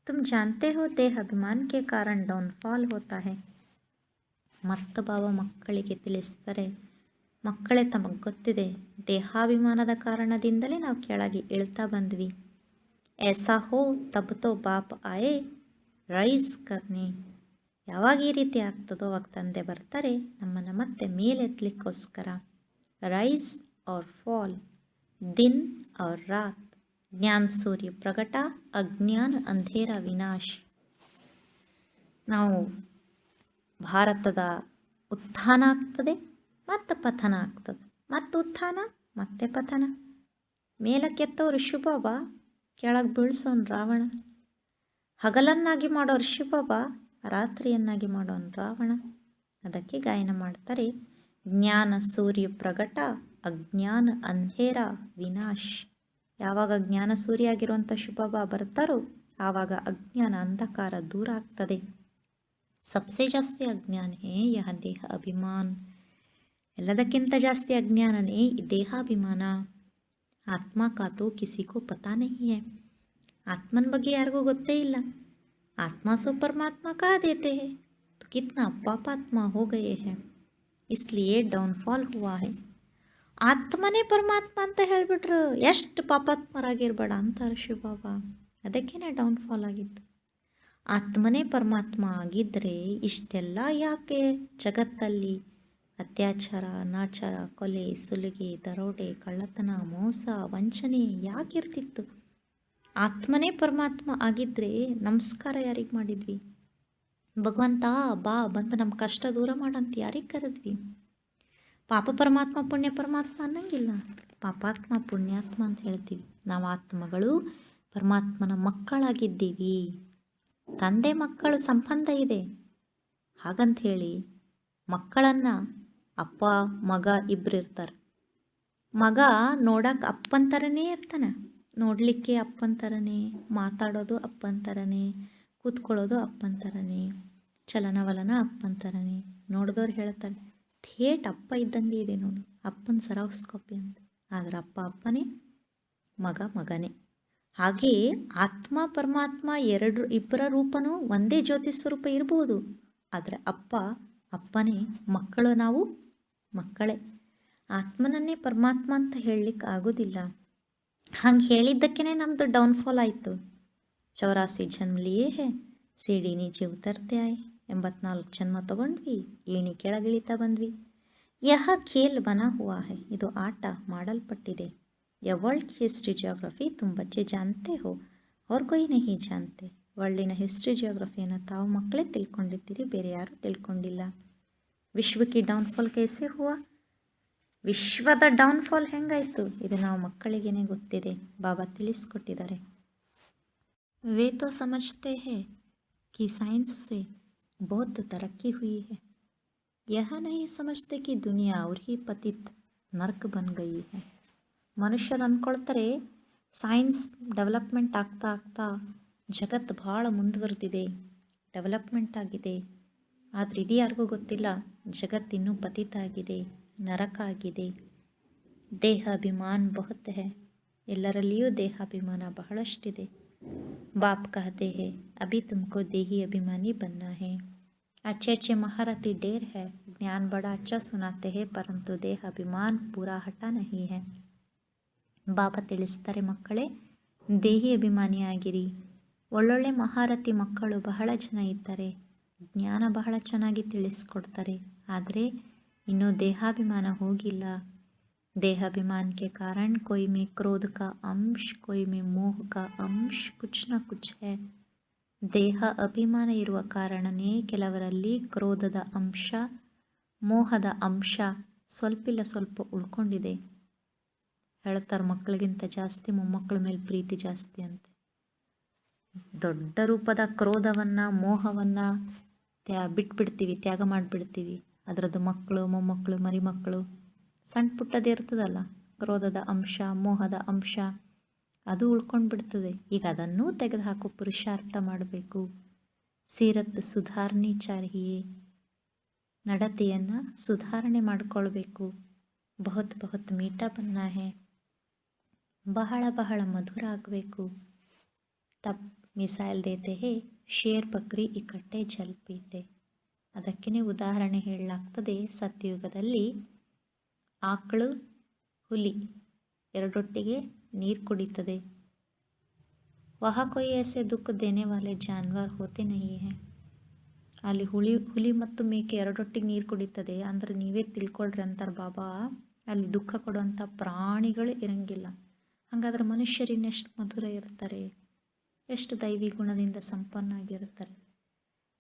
ತುಮ್ ಜಾನ್ತೆ ಹೋ ದೇಹ ಅಭಿಮಾನ ಕೆ ಕಾರಣ ಡೌನ್ಫಾಲ್ ಹೋತಾ ಹೇ. ಮತ್ತು ಬಾಬಾ ಮಕ್ಕಳಿಗೆ ತಿಳಿಸ್ತಾರೆ, ಮಕ್ಕಳೇ ತಮಗೆ ಗೊತ್ತಿದೆ, ದೇಹಾಭಿಮಾನದ ಕಾರಣದಿಂದಲೇ ನಾವು ಕೆಳಗೆ ಇಳ್ತಾ ಬಂದ್ವಿ. ऐसा हो तब तो बाप आए ರೈಸ್ ಕರ್ನೆ. ಯಾವಾಗ ಈ ರೀತಿ ಆಗ್ತದೋ ಅವಾಗ ತಂದೆ ಬರ್ತಾರೆ ನಮ್ಮನ್ನು ಮತ್ತೆ ಮೇಲೆತ್ತಲಿಕ್ಕೋಸ್ಕರ. ರೈಸ್ और फॉल, दिन और रात. ಜ್ಞಾನ ಸೂರ್ಯ ಪ್ರಗಟ, ಅಜ್ಞಾನ ಅಂಧೇರ ವಿನಾಶ. ನಾವು ಭಾರತದ ಉತ್ಥಾನ ಆಗ್ತದೆ ಮತ್ತು ಪತನ ಆಗ್ತದೆ, ಮತ್ತು ಉತ್ಥಾನ ಮತ್ತೆ ಪತನ. ಮೇಲಕ್ಕೆತ್ತವರು ಶಿವಬಾಬಾ, ಕೆಳಗೆ ಬೀಳ್ಸೋನು ರಾವಣ. ಹಗಲನ್ನಾಗಿ ಮಾಡೋರು ಶಿವಬಾಬಾ, ರಾತ್ರಿಯನ್ನಾಗಿ ಮಾಡೋನು ರಾವಣ. ಅದಕ್ಕೆ ಗಾಯನ ಮಾಡ್ತಾರೆ, ಜ್ಞಾನ ಸೂರ್ಯ ಪ್ರಗಟ, ಅಜ್ಞಾನ ಅಂಧೇರ ವಿನಾಶ್. ಯಾವಾಗ ಜ್ಞಾನ ಸೂರ್ಯ ಆಗಿರುವಂಥ ಶುಭಬಾ ಬರ್ತಾರೋ ಆವಾಗ ಅಜ್ಞಾನ ಅಂಧಕಾರ ದೂರ ಆಗ್ತದೆ. ಸಬ್ಸೆ ಜಾಸ್ತಿ ಅಜ್ಞಾನ ಹೇ ಯಹ ದೇಹ ಅಭಿಮಾನ್, ಎಲ್ಲದಕ್ಕಿಂತ ಜಾಸ್ತಿ ಅಜ್ಞಾನನೇ ಈ ದೇಹಾಭಿಮಾನ. ಆತ್ಮ ಕಾತು ಕಿಸಿಗೂ ಪತಾ ನಹಿ ಹೈ, ಆತ್ಮನ ಬಗ್ಗೆ ಯಾರಿಗೂ ಗೊತ್ತೇ ಇಲ್ಲ. ಆತ್ಮ ಸೋ ಪರಮಾತ್ಮ ಕಹ ದೇತೆ ಹೈ, तो कितना पापात्मा हो गए हैं, इसलिए ಡೌನ್ಫಾಲ್ ಹುವಾ ಹೈ. ಆತ್ಮನೇ ಪರಮಾತ್ಮ ಅಂತ ಹೇಳಿಬಿಟ್ರು ಎಷ್ಟು ಪಾಪಾತ್ಮರಾಗಿರ್ಬೇಡ ಅಂತಾರೆ ಶಿವಬಾಬಾ. ಅದಕ್ಕೇನೆ ಡೌನ್ಫಾಲ್ ಆಗಿತ್ತು. ಆತ್ಮನೇ ಪರಮಾತ್ಮ ಆಗಿದ್ದರೆ ಇಷ್ಟೆಲ್ಲ ಯಾಕೆ ಜಗತ್ತಲ್ಲಿ ಅತ್ಯಾಚಾರ, ಅನಾಚಾರ, ಕೊಲೆ, ಸುಲಿಗೆ, ದರೋಡೆ, ಕಳ್ಳತನ, ಮೋಸ, ವಂಚನೆ ಯಾಕಿರ್ತಿತ್ತು? ಆತ್ಮನೇ ಪರಮಾತ್ಮ ಆಗಿದ್ದರೆ ನಮಸ್ಕಾರ ಯಾರಿಗೆ ಮಾಡಿದ್ವಿ? ಭಗವಂತ ಬಾ ಬಂದು ನಮ್ಮ ಕಷ್ಟ ದೂರ ಮಾಡಂತ ಯಾರಿಗೆ ಕರೆದ್ವಿ? ಪಾಪ ಪರಮಾತ್ಮ ಪುಣ್ಯ ಪರಮಾತ್ಮ ಅನ್ನಂಗಿಲ್ಲ, ಪಾಪಾತ್ಮ ಪುಣ್ಯಾತ್ಮ ಅಂತ ಹೇಳ್ತೀವಿ. ನಾವು ಆತ್ಮಗಳು ಪರಮಾತ್ಮನ ಮಕ್ಕಳಾಗಿದ್ದೀವಿ. ತಂದೆ ಮಕ್ಕಳು ಸಂಬಂಧ ಇದೆ. ಹಾಗಂತ ಹೇಳಿ ಮಕ್ಕಳನ್ನು ಅಪ್ಪ ಮಗ ಇಬ್ಬರು ಇರ್ತಾರೆ. ಮಗ ನೋಡಕ್ಕೆ ಅಪ್ಪನ ಥರನೇ ಇರ್ತಾನೆ, ನೋಡಲಿಕ್ಕೆ ಅಪ್ಪನ ಥರನೇ, ಮಾತಾಡೋದು ಅಪ್ಪನ ಥರನೇ, ಕೂತ್ಕೊಳ್ಳೋದು ಅಪ್ಪನ ಥರನೇ, ಚಲನವಲನ ಅಪ್ಪನ ಥರನೇ. ನೋಡಿದವ್ರು ಹೇಳ್ತಾರೆ ಥೇಟ್ ಅಪ್ಪ ಇದ್ದಂಗೆ ಇದೆ ನೋಡು, ಅಪ್ಪನ ಸೆರಾಕ್ಸ್ ಕಾಪಿ ಅಂತ. ಆದರೆ ಅಪ್ಪ ಅಪ್ಪನೇ, ಮಗ ಮಗನೇ. ಹಾಗೆಯೇ ಆತ್ಮ ಪರಮಾತ್ಮ ಇಬ್ಬರ ರೂಪನೂ ಒಂದೇ ಜ್ಯೋತಿ ಸ್ವರೂಪ ಇರ್ಬೋದು. ಆದರೆ ಅಪ್ಪ ಅಪ್ಪನೇ, ಮಕ್ಕಳು ನಾವು ಮಕ್ಕಳೇ. ಆತ್ಮನನ್ನೇ ಪರಮಾತ್ಮ ಅಂತ ಹೇಳಲಿಕ್ಕೆ ಆಗೋದಿಲ್ಲ. ಹಂಗೆ ಹೇಳಿದ್ದಕ್ಕೇ ನಮ್ಮದು ಡೌನ್ಫಾಲ್ ಆಯಿತು. 84 ಜನ್ಮ ಲಿಯೇ ಹೇ ಸಿಡಿ ನೀಚೆ ಉತರ್ತೆ ಆಯ್, 84 ಜನ್ಮ ತಗೊಂಡ್ವಿ, ಏಣಿ ಕೆಳಗಿಳಿತಾ ಬಂದ್ವಿ. ಯಹ ಖೇಲ್ ಬನಾ ಹುವಾ ಹೈ, ಇದು ಆಟ ಮಾಡಲ್ಪಟ್ಟಿದೆ. ಯ ವರ್ಲ್ಡ್ ಹಿಸ್ಟ್ರಿ ಜಿಯೋಗ್ರಫಿ ತುಮ್ ಬಚ್ಚೆ ಜಾನ್ತೆ ಹೋ ಅವ್ರ ಕೊಯ್ ನಹಿ ಜಾನ್ತೆ. ವರ್ಲ್ಡಿನ ಹಿಸ್ಟ್ರಿ ಜಿಯೋಗ್ರಫಿಯನ್ನು ತಾವು ಮಕ್ಕಳೇ ತಿಳ್ಕೊಂಡಿದ್ದೀರಿ, ಬೇರೆ ಯಾರೂ ತಿಳ್ಕೊಂಡಿಲ್ಲ. ವಿಶ್ವಕ್ಕೆ ಡೌನ್ಫಾಲ್ ಕೈಸೆ ಹುವಾ, ವಿಶ್ವದ ಡೌನ್ಫಾಲ್ ಹೆಂಗಾಯಿತು ಇದು ನಾವು ಮಕ್ಕಳಿಗೇನೆ ಗೊತ್ತಿದೆ. ಬಾಬಾ ತಿಳಿಸ್ಕೊಟ್ಟಿದ್ದಾರೆ. वे तो समझते हैं कि साइंस से बहुत तरक्की हुई है, यह नहीं समझते कि दुनिया और ही पतित नर्क बन गई है. ಮನುಷ್ಯರು ಅಂದ್ಕೊಳ್ತಾರೆ ಸೈನ್ಸ್ ಡೆವಲಪ್ಮೆಂಟ್ ಆಗ್ತಾ ಆಗ್ತಾ ಜಗತ್ತು ಭಾಳ ಮುಂದುವರೆದಿದೆ, ಡೆವಲಪ್ಮೆಂಟ್ ಆಗಿದೆ. ಆದರೆ ಇದು ಯಾರಿಗೂ ಗೊತ್ತಿಲ್ಲ, ಜಗತ್ತಿನ್ನೂ ಪತಿತ ಆಗಿದೆ, ನರಕ ಆಗಿದೆ. ದೇಹಾಭಿಮಾನ ಬಹುತ್ ಹೈ, ಎಲ್ಲರಲ್ಲಿಯೂ ದೇಹಾಭಿಮಾನ ಬಹಳಷ್ಟಿದೆ. बाप कहते हैं अभी तुमको देही अभिमानी बनना है. अच्छे अच्छे महारथी ढेर है, ज्ञान बड़ा अच्छा सुनाते हैं, परंतु देह अभिमान पूरा हटा नहीं है. ಬಾಬಾ ತಿಳಿಸ್ತಾರೆ, ಮಕ್ಕಳೇ ದೇಹಿ ಅಭಿಮಾನಿಯಾಗಿರಿ. ಒಳ್ಳೊಳ್ಳೆ ಮಹಾರಥಿ ಮಕ್ಕಳು ಬಹಳ ಜನ ಇದ್ದಾರೆ, ಜ್ಞಾನ ಬಹಳ ಚೆನ್ನಾಗಿ ತಿಳಿಸ್ಕೊಡ್ತಾರೆ. ಆದರೆ ಇನ್ನೂ ದೇಹಾಭಿಮಾನ ಹೋಗಿಲ್ಲ. देहाभिमान के कारण कोई में क्रोध का अंश, कोई में मोह का अंश, कुछ न कुछ है. ದೇಹ ಅಭಿಮಾನ ಇರುವ ಕಾರಣನೇ ಕೆಲವರಲ್ಲಿ ಕ್ರೋಧದ ಅಂಶ, ಮೋಹದ ಅಂಶ ಸ್ವಲ್ಪಿಲ್ಲ ಸ್ವಲ್ಪ ಉಳ್ಕೊಂಡಿದೆ. ಹೇಳ್ತಾರೆ ಮಕ್ಕಳಿಗಿಂತ ಜಾಸ್ತಿ ಮೊಮ್ಮಕ್ಕಳ ಮೇಲೆ ಪ್ರೀತಿ ಜಾಸ್ತಿ ಅಂತ. ದೊಡ್ಡ ರೂಪದ ಕ್ರೋಧವನ್ನು ಮೋಹವನ್ನು ಬಿಟ್ಬಿಡ್ತೀವಿ, ತ್ಯಾಗ ಮಾಡಿಬಿಡ್ತೀವಿ. ಅದರದ್ದು ಮಕ್ಕಳು ಮೊಮ್ಮಕ್ಕಳು ಮರಿಮಕ್ಕಳು ಸಣ್ಣ ಪುಟ್ಟದೇ ಇರ್ತದಲ್ಲ, ಕ್ರೋಧದ ಅಂಶ ಮೋಹದ ಅಂಶ ಅದು ಉಳ್ಕೊಂಡು ಬಿಡ್ತದೆ. ಈಗ ಅದನ್ನೂ ತೆಗೆದುಹಾಕೋ ಪುರುಷಾರ್ಥ ಮಾಡಬೇಕು. ಸೀರತ್ ಸುಧಾರಣೆ ಚಾಹಿಯೇ, ನಡತೆಯನ್ನು ಸುಧಾರಣೆ ಮಾಡಿಕೊಳ್ಬೇಕು. ಬಹುತ್ ಬಹುತ್ ಮೀಠಾ ಬನ್ನ ಹೇ, ಬಹಳ ಬಹಳ ಮಧುರ ಆಗಬೇಕು. ತಬ್ ಮಿಸೈಲ್ ದೇತೆ ಹೇ ಶೇರ್ ಬಕ್ರಿ ಇಕ್ಕಟ್ಟೆ ಜಲ್ ಪೀತೆ. ಅದಕ್ಕೇ ಉದಾಹರಣೆ ಹೇಳಲಾಗ್ತದೆ. ಸತ್ಯಯುಗದಲ್ಲಿ ಆಕಳು ಹುಲಿ ಎರಡೊಟ್ಟಿಗೆ ನೀರು ಕುಡಿತದೆ. ವಹ ಕೊಯ್ ಐಸೆ ದುಃಖ ದೇನೆ ವಾಲೆ ಜಾನ್ವರ್ ಹೋತೆ ನಹಿ ಹೈ. ಅಲ್ಲಿ ಹುಲಿ ಮತ್ತು ಮೇಕೆ ಎರಡೊಟ್ಟಿಗೆ ನೀರು ಕುಡಿತದೆ ಅಂದರೆ ನೀವೇ ತಿಳ್ಕೊಳ್ರಿ ಅಂತಾರೆ ಬಾಬಾ. ಅಲ್ಲಿ ದುಃಖ ಕೊಡುವಂಥ ಪ್ರಾಣಿಗಳು ಇರಂಗಿಲ್ಲ. ಹಾಗಾದ್ರೆ ಮನುಷ್ಯರು ಇನ್ನೆಷ್ಟು ಮಧುರ ಇರ್ತಾರೆ, ಎಷ್ಟು ದೈವಿ ಗುಣದಿಂದ ಸಂಪನ್ನ ಆಗಿರ್ತಾರೆ.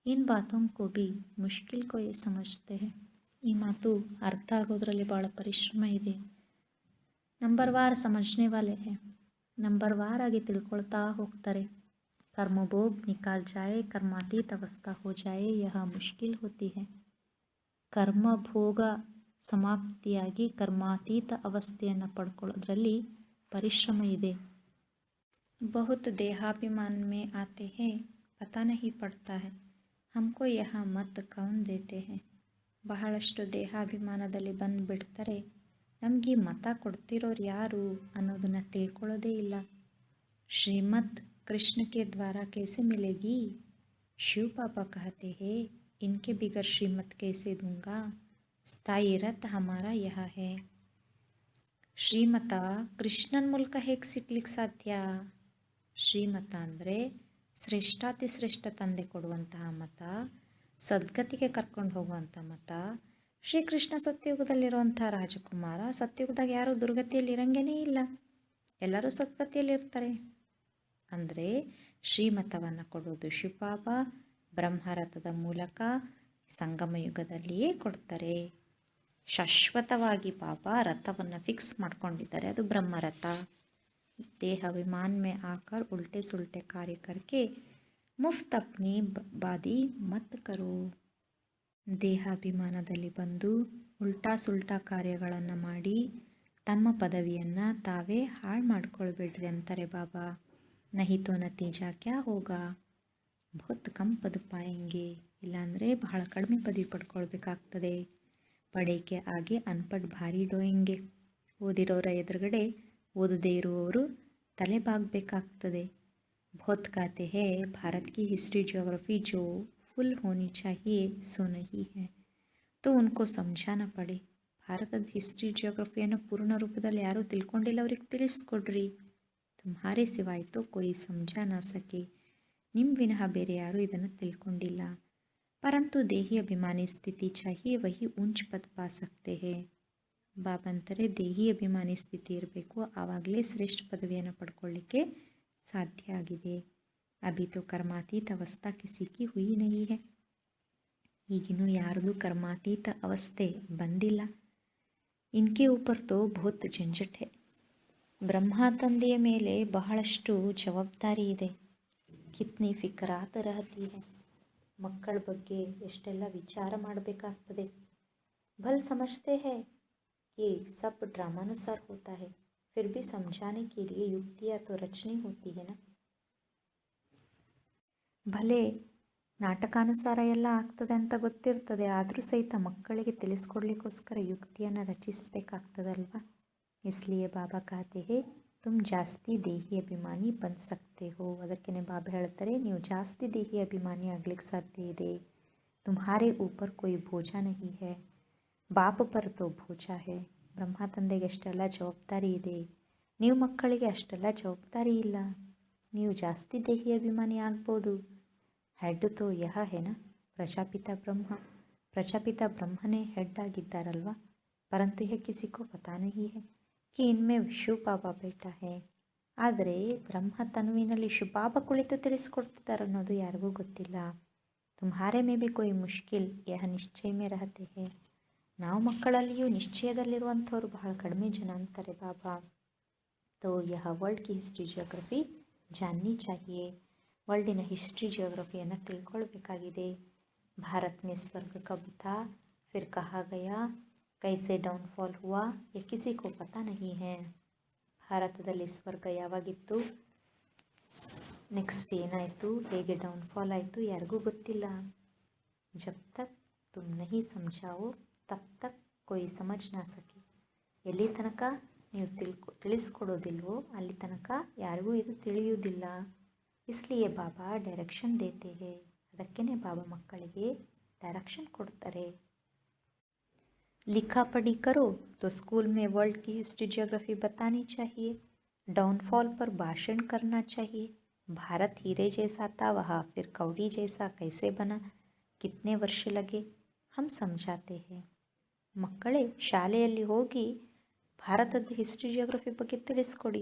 ಇನ್ ಬಾತೋಂ ಕೋ ಬಿ ಮುಷ್ಕಿಲ್ ಕೋ ಯೇ ಸಮಜ್ತೆ ಹೈ. ಈ ಮಾತು ಅರ್ಥ ಆಗೋದ್ರಲ್ಲಿ ಭಾಳ ಪರಿಶ್ರಮ ಇದೆ. ನಂಬರ್ ವಾರ್ ಸಮಜ್ನೆ ವಾಲೆ ಹೇ, ನಂಬರ್ ವಾರ್ ಆಗಿ ತಿಳ್ಕೊಳ್ತಾ ಹೋಗ್ತಾರೆ. ಕರ್ಮಭೋಗ್ ನಿಕಾಲ್ ಜಾಯೆ ಕರ್ಮಾತೀತ ಅವಸ್ಥಾ ಹೋ ಜಾಯೆ ಯಹ ಮುಷ್ಕಿಲ್ ಹೋತಿ ಹೈ. ಕರ್ಮಭೋಗ ಸಮಾಪ್ತಿಯಾಗಿ ಕರ್ಮಾತೀತ ಅವಸ್ಥೆಯನ್ನು ಪಡ್ಕೊಳ್ಳೋದ್ರಲ್ಲಿ ಪರಿಶ್ರಮ ಇದೆ. बहुत देहाभिमान में आते हैं, पता नहीं पड़ता है हमको यहाँ ಮತ್ ಕೌನ್ ದೇತೆ ಹೈ. ಬಹಳಷ್ಟು ದೇಹಾಭಿಮಾನದಲ್ಲಿ ಬಂದು ಬಿಡ್ತಾರೆ. ನಮಗೆ ಮತ ಕೊಡ್ತಿರೋರು ಯಾರು ಅನ್ನೋದನ್ನು ತಿಳ್ಕೊಳ್ಳೋದೇ ಇಲ್ಲ. ಶ್ರೀಮತ್ कृष्ण के द्वारा कैसे मिलेगी? शिव पापा कहते हैं इनके बिगर श्रीमत कैसे दूंगा. स्थायी रथ हमारा यह है. ಶ್ರೀಮತ ಕೃಷ್ಣನ ಮೂಲಕ ಹೇಗೆ ಸಿಗ್ಲಿಕ್ಕೆ ಸಾಧ್ಯ? ಶ್ರೀಮತ ಅಂದರೆ ಶ್ರೇಷ್ಠಾತಿ ಶ್ರೇಷ್ಠ ತಂದೆ ಕೊಡುವಂತಹ ಮತ, ಸದ್ಗತಿಗೆ ಕರ್ಕೊಂಡು ಹೋಗುವಂಥ ಮತ. ಶ್ರೀಕೃಷ್ಣ ಸತ್ಯಯುಗದಲ್ಲಿರುವಂಥ ರಾಜಕುಮಾರ. ಸತ್ಯಯುಗದಾಗ ಯಾರೂ ದುರ್ಗತಿಯಲ್ಲಿ ಇರಂಗೇ ಇಲ್ಲ, ಎಲ್ಲರೂ ಸದ್ಗತಿಯಲ್ಲಿರ್ತಾರೆ. ಅಂದರೆ ಶ್ರೀಮತವನ್ನು ಕೊಡೋದು ಶಿವಪಾಪ ಬ್ರಹ್ಮರಥದ ಮೂಲಕ ಸಂಗಮ ಯುಗದಲ್ಲಿಯೇ ಕೊಡ್ತಾರೆ. ಶಾಶ್ವತವಾಗಿ ಪಾಪ ರಥವನ್ನು ಫಿಕ್ಸ್ ಮಾಡ್ಕೊಂಡಿದ್ದಾರೆ, ಅದು ಬ್ರಹ್ಮರಥ. देह अभिमान में आकर उल्टे सुल्टे कार्य करके मुफ्त अपनी बादी मत करो. ದೇಹಾಭಿಮಾನದಲ್ಲಿ ಬಂದು ಉಲ್ಟಾ ಸುಲ್ಟಾ ಕಾರ್ಯಗಳನ್ನು ಮಾಡಿ ತಮ್ಮ ಪದವಿಯನ್ನು ತಾವೇ ಹಾಳು ಮಾಡ್ಕೊಳ್ಬೇಡ್ರಿ ಅಂತಾರೆ ಬಾಬಾ. ನಹಿ ತೋ ನತೀಜಾ ಕ್ಯಾ ಹೋಗಾ, ಬಹುತ್ ಕಮ್ ಪದ ಪಾಯೆಂಗೆ. ಇಲ್ಲಾಂದರೆ ಬಹಳ ಕಡಿಮೆ ಪದವಿ ಪಡ್ಕೊಳ್ಬೇಕಾಗ್ತದೆ. ಪಡೇಕೆ ಆಗೆ ಅನ್ಪಡ್ ಭಾರಿ ಡೋಯಂಗೆ. ಓದಿರೋರ ಎದುರುಗಡೆ ಓದದೇ ಇರುವವರು ತಲೆ ಬಾಗಬೇಕಾಗ್ತದೆ. बहुत कहते हैं भारत की हिस्ट्री ज्योग्राफी जो फुल होनी चाहिए सो नहीं है, तो उनको समझाना पड़े. ಭಾರತದ ಹಿಸ್ಟ್ರಿ ಜಿಯೋಗ್ರಫಿಯನ್ನು ಪೂರ್ಣ ರೂಪದಲ್ಲಿ ಯಾರೂ ತಿಳ್ಕೊಂಡಿಲ್ಲ, ಅವ್ರಿಗೆ ತಿಳಿಸ್ಕೊಡ್ರಿ. ತುಮ್ಹಾರೆ ಸಿವಾಯ್ ತೋ ಕೋಯಿ ಸಮझा ना सके, ನಿಮ್ಮ ವಿನಃ ಬೇರೆ ಯಾರೂ ಇದನ್ನು ತಿಳ್ಕೊಂಡಿಲ್ಲ. ಪರಂತು ದೇಹಿ ಅಭಿಮಾನಿ ಸ್ಥಿತಿ ಚಾಹಿಯೇ ವಹಿ ಊಂಚ್ ಪದ್ ಪಾ ಸಕ್ತೆ ಹೇ. ಬಾಬಂತಾರೆ ದೇಹಿ ಅಭಿಮಾನಿ ಸ್ಥಿತಿ ಇರಬೇಕು, ಆವಾಗಲೇ ಶ್ರೇಷ್ಠ ಪದವಿಯನ್ನು ಪಡ್ಕೊಳ್ಳಿಕ್ಕೆ ಸಾಧ್ಯ ಆಗಿದೆ. ಅಭಿ ತೋ ಕರ್ಮಾತೀತ ಅವಸ್ಥಾ ಕಿಸಿಕಿ ಹುಯಿ ನಹಿ ಹೈ. ಈಗಿನ್ನೂ ಯಾರ್ದು ಕರ್ಮಾತೀತ ಅವಸ್ಥೆ ಬಂದಿಲ್ಲ. ಇನ್ಕೆ ಊಪರ್ ತೋ ಬಹುತ್ ಝಂझट ಹೈ. ಬ್ರಹ್ಮ ತಂದೆಯ ಮೇಲೆ ಬಹಳಷ್ಟು ಜವಾಬ್ದಾರಿ ಇದೆ. ಕಿತ್ನಿ ಫಿಕ್ರಾತ್ ರಹತಿ ಹೈ. ಮಕ್ಕಳ ಬಗ್ಗೆ ಎಷ್ಟೆಲ್ಲ ವಿಚಾರ ಮಾಡಬೇಕಾಗ್ತದೆ. ಭಲ್ ಸಮಜ್ತೆ ಹೈ कि सब ड्रामानुसार होता है, फिर भी समझाने के लिए युक्तियाँ तो रचनी होती है ना. ಭಲೆ ನಾಟಕಾನುಸಾರ ಎಲ್ಲ ಆಗ್ತದೆ ಅಂತ ಗೊತ್ತಿರ್ತದೆ, ಆದರೂ ಸಹಿತ ಮಕ್ಕಳಿಗೆ ತಿಳಿಸ್ಕೊಡ್ಲಿಕ್ಕೋಸ್ಕರ ಯುಕ್ತಿಯನ್ನು ರಚಿಸಬೇಕಾಗ್ತದಲ್ವ. ಇಸ್ಲಿಯೇ ಬಾಬಾ कहते हैं तुम ಜಾಸ್ತಿ ದೇಹಿ ಅಭಿಮಾನಿ ಬಂದ್ ಸಕ್ತೆ ಹೋ. ಅದಕ್ಕೇ ಬಾಬಾ ಹೇಳ್ತಾರೆ ನೀವು ಜಾಸ್ತಿ ದೇಹಿ ಅಭಿಮಾನಿ ಆಗ್ಲಿಕ್ಕೆ ಸಾಧ್ಯ ಇದೆ. ತುಮ್ಹಾರೆ ಊಪರ್ ಕೊಯ್ ಬೋಜಾ ನಹಿ ಹೈ, ಬಾಪ್ ಪರ್ ತೋ ಬೋಜಾ ಹೈ. ಬ್ರಹ್ಮ ತಂದೆಗೆ ಅಷ್ಟೆಲ್ಲ ಜವಾಬ್ದಾರಿ ಇದೆ, ನೀವು ಮಕ್ಕಳಿಗೆ ಅಷ್ಟೆಲ್ಲ ಜವಾಬ್ದಾರಿ ಇಲ್ಲ. ನೀವು ಜಾಸ್ತಿ ದೇಹಿ ಅಭಿಮಾನಿ ಆಗ್ಬೋದು. ಹೆಡ್ ತೋ ಯಹ ಹೆನ ಪ್ರಜಾಪಿತ ಬ್ರಹ್ಮ. ಪ್ರಜಾಪಿತ ಬ್ರಹ್ಮನೇ ಹೆಡ್ ಆಗಿದ್ದಾರಲ್ವ. ಪರಂತು ಯಹ ಕಿಸಿಕೋ ಪತಾ ನಹಿ ಹೈ ಕಿ ಇನ್ಮೇ ಶಿವಪಾಪ ಬೇಟಾ ಹೈ. ಆದರೆ ಬ್ರಹ್ಮ ತನುವಿನಲ್ಲಿ ಶಿವಪಾಪ ಕುಳಿತು ತಿಳಿಸ್ಕೊಡ್ತಿದ್ದಾರೆ ಅನ್ನೋದು ಯಾರಿಗೂ ಗೊತ್ತಿಲ್ಲ. ತುಮ್ಹಾರೆ ಮೇ ಭಿ ಕೋಯಿ ಮುಷ್ಕಿಲ್ ಯಹ ನಿಶ್ಚಯ ಮೇ ರಹತೆ ಹೈ. ನಾವು ಮಕ್ಕಳಲ್ಲಿಯೂ ನಿಶ್ಚಯದಲ್ಲಿರುವಂಥವ್ರು ಬಹಳ ಕಡಿಮೆ ಜನ ಅಂತಾರೆ ಬಾಬಾ. ತೋ ಯಹ ವರ್ಲ್ಡ್ ಕಿ ಹಿಸ್ಟ್ರಿ ಜಿಯೋಗ್ರಫಿ ಜಾನ್ನಿ ಚಾಹಿಯೇ. ವರ್ಲ್ಡಿನ ಹಿಸ್ಟ್ರಿ ಜಿಯೋಗ್ರಫಿಯನ್ನು ತಿಳ್ಕೊಳ್ಬೇಕಾಗಿದೆ. ಭಾರತ್ ಮೇ ಸ್ವರ್ಗ ಕಬ್ ಥಾ, ಫಿರ್ ಕಹಾ ಗಯಾ, ಕೈಸೆ ಡೌನ್ಫಾಲ್ ಹುವಾ, ಯಹ ಕಿಸಿ ಕೋ ಪತಾ ನಹಿ ಹೈ. ಭಾರತದಲ್ಲಿ ಸ್ವರ್ಗ ಯಾವಾಗಿತ್ತು, ನೆಕ್ಸ್ಟ್ ಏನಾಯಿತು, ಹೇಗೆ ಡೌನ್ಫಾಲ್ ಆಯಿತು, ಯಾರಿಗೂ ಗೊತ್ತಿಲ್ಲ. ಜಬ್ ತಕ್ ತುಮ್ ನಹಿ ಸಮझाओ ತಬ್ ತಕ್ ಕೋಯಿ ಸಮಜ್ ನಾ ಸಕೆ. ಎಲ್ಲಿ ತನಕ ನೀವು ತಿಳಿಸ್ಕೊಡೋದಿಲ್ವೋ ಅಲ್ಲಿ ತನಕ ಯಾರಿಗೂ ಇದು ತಿಳಿಯುವುದಿಲ್ಲ. ಇಸ್ಲಿಯೇ ಬಾಬಾ ಡೈರೆಕ್ಷನ್ ದೇತೆ ಹೇ. ಅದಕ್ಕೇ ಬಾಬಾ ಮಕ್ಕಳಿಗೆ ಡೈರೆಕ್ಷನ್ ಕೊಡ್ತಾರೆ. लिखा पढ़ी करो तो स्कूल में वर्ल्ड की हिस्ट्री जियोग्राफी बतानी चाहिए. डाउनफॉल पर भाषण करना चाहिए. भारत हीरे जैसा था, वह फिर कौड़ी जैसा कैसे बना, कितने वर्ष लगे, हम समझाते हैं. ಮಕ್ಕಳೇ ಶಾಲೆಯಲ್ಲಿ ಹೋಗಿ ಭಾರತದ ಹಿಸ್ಟ್ರಿ ಜಿಯೋಗ್ರಫಿ ಬಗ್ಗೆ ತಿಳಿಸ್ಕೊಡಿ.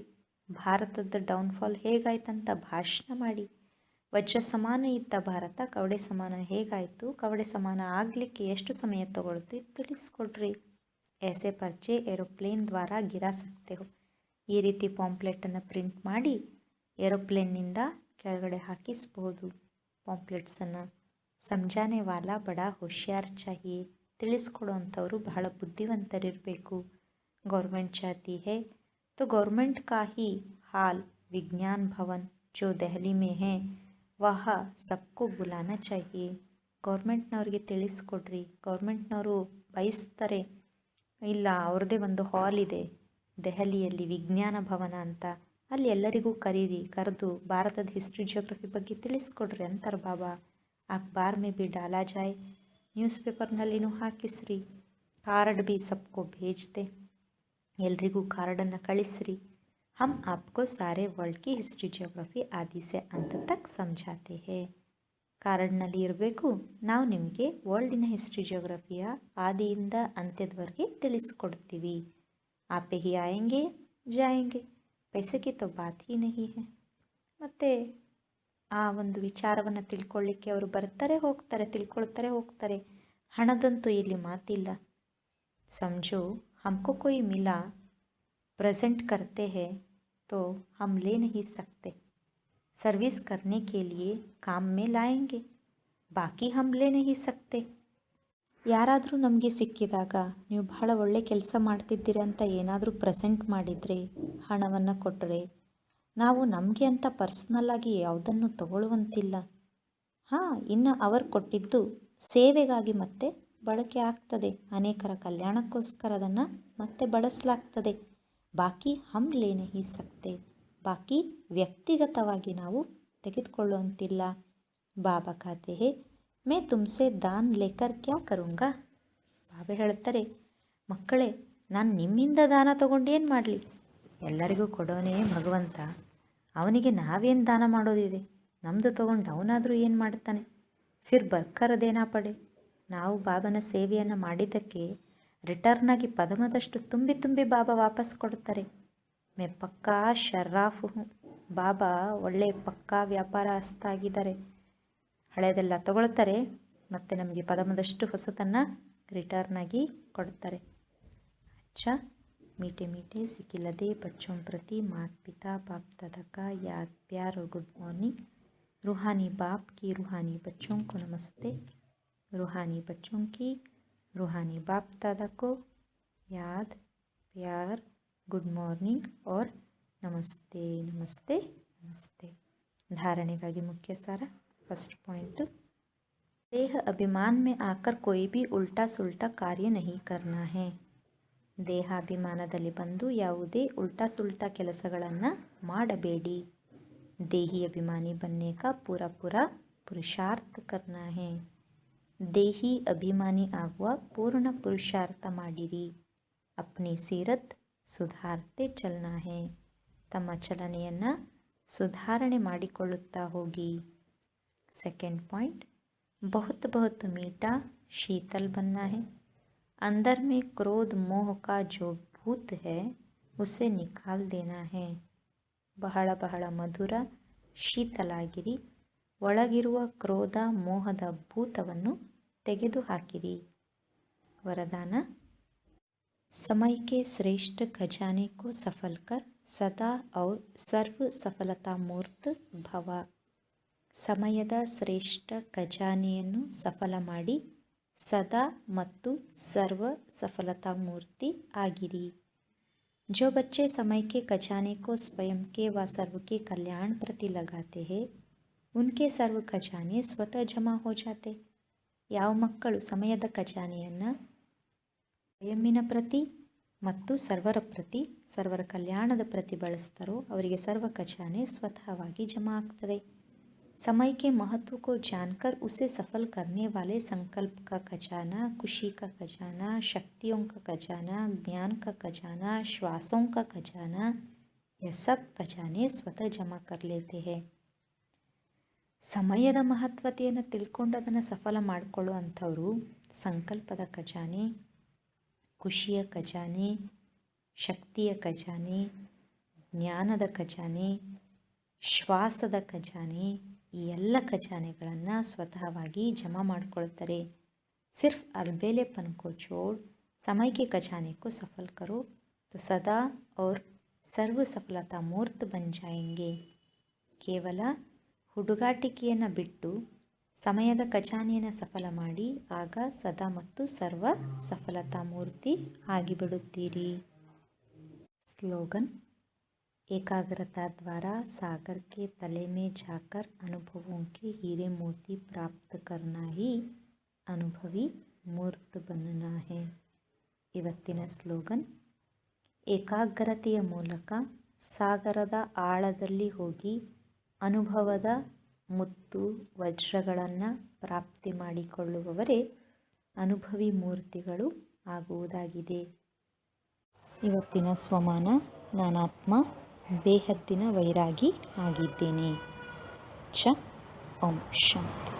ಭಾರತದ ಡೌನ್ಫಾಲ್ ಹೇಗಾಯ್ತಂತ ಭಾಷಣ ಮಾಡಿ. ವಜ್ರ ಸಮಾನ ಇದ್ದ ಭಾರತ ಕವಡೆ ಸಮಾನ ಹೇಗಾಯಿತು, ಕವಡೆ ಸಮಾನ ಆಗಲಿಕ್ಕೆ ಎಷ್ಟು ಸಮಯ ತಗೊಳ್ತು ತಿಳಿಸ್ಕೊಡ್ರಿ. ऐसे पर्चे ಏರೋಪ್ಲೇನ್ ದ್ವಾರ ಗಿರಾ ಸಕ್ತೆ ಹೋ. ಈ ರೀತಿ ಪಾಂಪ್ಲೆಟನ್ನು ಪ್ರಿಂಟ್ ಮಾಡಿ ಏರೋಪ್ಲೇನ್ನಿಂದ ಕೆಳಗಡೆ ಹಾಕಿಸ್ಬೋದು ಪಾಂಪ್ಲೆಟ್ಸನ್ನು. ಸಮझाने वाला बड़ा होशियार चाहिए. ತಿಳಿಸ್ಕೊಡುವಂಥವ್ರು ಬಹಳ ಬುದ್ಧಿವಂತರಿರಬೇಕು. ಗೌರ್ಮೆಂಟ್ ಚಾಹತಿ ಹೈ तो गवर्नमेंट का ही हाल विज्ञान भवन जो दೆಹಲಿ में है वह सबको बुलाना चाहिए. ಗೌರ್ಮೆಂಟ್ನವ್ರಿಗೆ ತಿಳಿಸ್ಕೊಡ್ರಿ. ಗೌರ್ಮೆಂಟ್ನವರು ಬಯಸ್ತಾರೆ, ಇಲ್ಲ ಅವ್ರದ್ದೇ ಒಂದು ಹಾಲ್ ಇದೆ ದೆಹಲಿಯಲ್ಲಿ ವಿಜ್ಞಾನ ಭವನ ಅಂತ, ಅಲ್ಲಿ ಎಲ್ಲರಿಗೂ ಕರೀರಿ, ಕರೆದು ಭಾರತದ ಹಿಸ್ಟ್ರಿ ಜಿಯೋಗ್ರಫಿ ಬಗ್ಗೆ ತಿಳಿಸ್ಕೊಡ್ರಿ ಅಂತಾರೆ ಬಾಬಾ. ಅಖಬಾರ್ ಮೇ ಭಿ ಡಾಲಾ ಜಾಯ್, ನ್ಯೂಸ್ ಪೇಪರ್ನಲ್ಲಿನೂ ಹಾಕಿಸ್ರಿ. ಕಾರ್ಡ್ ಭಿ ಸಬ್ಕೋ ಭೇಜ್ತೆ, ಎಲ್ರಿಗೂ ಕಾರ್ಡನ್ನು ಕಳಿಸ್ರಿ. हम आपको सारे वर्ल्ड की हिस्ट्री जियोग्रफी आदि से अंत तक समझाते हैं. ಕಾರ್ಡ್ನಲ್ಲಿ ಇರಬೇಕು, ನಾವು ನಿಮಗೆ ವರ್ಲ್ಡಿನ ಹಿಸ್ಟ್ರಿ ಜಿಯೋಗ್ರಫಿಯ ಆದಿಯಿಂದ ಅಂತ್ಯದವರೆಗೆ ತಿಳಿಸ್ಕೊಡ್ತೀವಿ. ಆಪೆ ಹಿ ಆಯೆಂಗೆ ಜಾಯೆಂಗೆ, ಪೈಸೆ ಕಿ ತೋ ಬಾತ್ ಹಿ ನಹಿ ಹೈ. ಮತ್ತು ಆ ಒಂದು ವಿಚಾರವನ್ನು ತಿಳ್ಕೊಳ್ಳಿಕ್ಕೆ ಅವರು ಬರ್ತಾರೆ ಹೋಗ್ತಾರೆ, ತಿಳ್ಕೊಳ್ತಾರೆ ಹೋಗ್ತಾರೆ. ಹಣದಂತೂ ಇಲ್ಲಿ ಮಾತಿಲ್ಲ. समझो हमको कोई मिला, प्रेजेंट करते हैं तो हम ले नहीं सकते. सर्विस करने के लिए काम में लाएंगे, बाकी हम ले नहीं सकते. ಯಾರಾದರೂ ನಮಗೆ ಸಿಕ್ಕಿದಾಗ ನೀವು ಬಹಳ ಒಳ್ಳೆ ಕೆಲಸ ಮಾಡ್ತಿದ್ದೀರಿ ಅಂತ ಏನಾದರೂ ಪ್ರೆಸೆಂಟ್ ಮಾಡಿದರೆ, ಹಣವನ್ನು ಕೊಟ್ಟರೆ, ನಾವು ನಮಗೆ ಅಂತ ಪರ್ಸ್ನಲ್ಲಾಗಿ ಯಾವುದನ್ನು ತಗೊಳ್ಳುವಂತಿಲ್ಲ. ಇನ್ನು ಅವರು ಕೊಟ್ಟಿದ್ದು ಸೇವೆಗಾಗಿ ಮತ್ತೆ ಬಳಕೆ ಆಗ್ತದೆ, ಅನೇಕರ ಕಲ್ಯಾಣಕ್ಕೋಸ್ಕರ ಅದನ್ನು ಮತ್ತೆ ಬಳಸಲಾಗ್ತದೆ. ಬಾಕಿ ಹಮ್ ಲೇ ನಹಿ ಸಕ್ತೆ, ಬಾಕಿ ವ್ಯಕ್ತಿಗತವಾಗಿ ನಾವು ತೆಗೆದುಕೊಳ್ಳುವಂತಿಲ್ಲ. ಬಾಬಾ ಖಾತೆ ಹೇ ಮೇ ತುಮ್ಸೆ ದಾನ್ ಲೇಕರ್ ಕ್ಯಾ ಕರುಂಗಾ. ಬಾಬಾ ಹೇಳ್ತಾರೆ, ಮಕ್ಕಳೇ, ನಾನು ನಿಮ್ಮಿಂದ ದಾನ ತಗೊಂಡು ಏನು ಮಾಡಲಿ? ಎಲ್ಲರಿಗೂ ಕೊಡೋನೇ ಭಗವಂತ, ಅವನಿಗೆ ನಾವೇನು ದಾನ ಮಾಡೋದಿದೆ? ನಮ್ಮದು ತಗೊಂಡು ಅವನಾದರೂ ಏನು ಮಾಡ್ತಾನೆ? ಫಿರ್ ಬರ್ಕರದೇನಾ ಪಡೆ. ನಾವು ಬಾಬನ ಸೇವೆಯನ್ನು ಮಾಡಿದ್ದಕ್ಕೆ ರಿಟರ್ನಾಗಿ ಪದಮದಷ್ಟು ತುಂಬಿ ತುಂಬಿ ಬಾಬಾ ವಾಪಸ್ ಕೊಡ್ತಾರೆ. ಮೇ ಪಕ್ಕಾ ಶರ್ರಾಫ್ ಹೂँ. ಬಾಬಾ ಒಳ್ಳೆಯ ಪಕ್ಕಾ ವ್ಯಾಪಾರಸ್ಥ ಆಗಿದ್ದಾರೆ. ಹಳೆಯದೆಲ್ಲ ತಗೊಳ್ತಾರೆ, ಮತ್ತು ನಮಗೆ ಪದಮದಷ್ಟು ಹೊಸತನ್ನು ರಿಟರ್ನಾಗಿ ಕೊಡ್ತಾರೆ. ಅಚ್ಚಾ, मीठे मीठे सिकिलदे बच्चों प्रति माता पिता बाप दादा का याद प्यार और गुड मॉर्निंग. रूहानी बाप की रूहानी बच्चों को नमस्ते. रूहानी बच्चों की रूहानी बाप दादा को याद प्यार गुड मॉर्निंग और नमस्ते नमस्ते नमस्ते. धारणೆಗಾಗಿ ಮುಖ್ಯ ಸಾರ. फर्स्ट पॉइंट, देह अभिमान में आकर कोई भी उल्टा सुल्टा कार्य नहीं करना है. ದೇಹಾಭಿಮಾನದಲ್ಲಿ ಬಂದು ಯಾವುದೇ ಉಲ್ಟಾ ಸುಲ್ಟಾ ಕೆಲಸಗಳನ್ನು ಮಾಡಬೇಡಿ. ದೇಹಿ ಅಭಿಮಾನಿ बनने का पूरा पूरा पुरुषार्थ करना है. ದೇಹಿ ಅಭಿಮಾನಿ ಆಗುವ ಪೂರ್ಣ ಪುರುಷಾರ್ಥ ಮಾಡಿರಿ. अपनी सीरत ಸುಧಾರ್ತೆ ಚಲನಾ है. ತಮ್ಮ ಚಲನೆಯನ್ನು ಸುಧಾರಣೆ ಮಾಡಿಕೊಳ್ಳುತ್ತಾ ಹೋಗಿ. सेकंड पॉइंट, बहुत बहुत मीठा शीतल बनना है. अंदर में क्रोध मोह का जो भूत है उसे निकाल देना है. ಬಹಳ ಬಹಳ ಮಧುರ ಶೀತಲಾಗಿರಿ. ಒಳಗಿರುವ ಕ್ರೋಧ ಮೋಹದ ಭೂತವನ್ನು ತೆಗೆದುಹಾಕಿರಿ. ವರದಾನ, समय के श्रेष्ठ खजाने को सफल कर सदा और सर्व सफलता मूर्त भव. ಸಮಯದ ಶ್ರೇಷ್ಠ ಖಜಾನೆಯನ್ನು ಸಫಲ ಮಾಡಿ ಸದಾ ಮತ್ತು ಸರ್ವ सफलता मूर्ति आगिरी. जो बच्चे समय के खजाने को स्वयं के व सर्व के कल्याण प्रति लगाते हैं उनके सर्व खजाने स्वतः जमा हो जाते. ಯಾವ ಮಕ್ಕಳು ಸಮಯದ ಖಜಾನೆಯನ್ನು ಸ್ವಯಂನ ಪ್ರತಿ ಮತ್ತು ಸರ್ವರ ಪ್ರತಿ, ಸರ್ವರ ಕಲ್ಯಾಣದ ಪ್ರತಿ ಬಳಸ್ತಾರೋ ಅವರಿಗೆ ಸರ್ವ ಖಜಾನೆ ಸ್ವತಃವಾಗಿ ಜಮಾ ಆಗ್ತದೆ. समय के महत्व को जानकर उसे सफल करने वाले संकल्प का खजाना, खुशी का खजाना, शक्तियों का खजाना, ज्ञान का खजाना, श्वासों का खजाना, यह सब खजाने स्वतः जमा कर लेते हैं. ಸಮಯದ ಮಹತ್ವತೆಯನ್ನು ತಿಳ್ಕೊಂಡು ಅದನ್ನು ಸಫಲ ಮಾಡಿಕೊಳ್ಳುವಂಥವರು ಸಂಕಲ್ಪದ ಖಜಾನೆ, ಖುಷಿಯ ಖಜಾನೆ, ಶಕ್ತಿಯ ಖಜಾನೆ, ಜ್ಞಾನದ ಖಜಾನೆ, ಶ್ವಾಸದ ಖಜಾನೆ, ಈ ಎಲ್ಲ ಖಜಾನೆಗಳನ್ನು ಸ್ವತಃವಾಗಿ ಜಮಾ ಮಾಡಿಕೊಳ್ತಾರೆ. सिर्फ अलबेलेपन को छोड़ समय के खजाने को सफल करो तो सदा और सर्व सफलता मूर्त बन जाएंगे. ಕೇವಲ ಹುಡುಗಾಟಿಕೆಯನ್ನು ಬಿಟ್ಟು ಸಮಯದ ಖಜಾನೆಯನ್ನು ಸಫಲ ಮಾಡಿ ಆಗ ಸದಾ ಮತ್ತು ಸರ್ವ ಸಫಲತಾ ಮೂರ್ತಿ ಆಗಿಬಿಡುತ್ತೀರಿ. ಸ್ಲೋಗನ್, एकाग्रता द्वारा सागर के तले में जाकर अनुभवों के हीरे मोती प्राप्त करना ही ಅನುಭವಿ ಮೂರ್ತ बनना है. ಇವತ್ತಿನ ಸ್ಲೋಗನ್: ಏಕಾಗ್ರತೆಯ ಮೂಲಕ ಸಾಗರದ ಆಳದಲ್ಲಿ ಹೋಗಿ ಅನುಭವದ ಮುತ್ತು ವಜ್ರಗಳನ್ನು ಪ್ರಾಪ್ತಿ ಮಾಡಿಕೊಳ್ಳುವವರೇ ಅನುಭವಿ ಮೂರ್ತಿಗಳು ಆಗುವುದಾಗಿದೆ. ಇವತ್ತಿನ ಸ್ವಮಾನ: ನಾನಾತ್ಮ ಬೇಹದ್ದಿನ ವೈರಾಗಿ ಆಗಿದ್ದೇನೆ. ಓಂ ಶಾಂತಿ.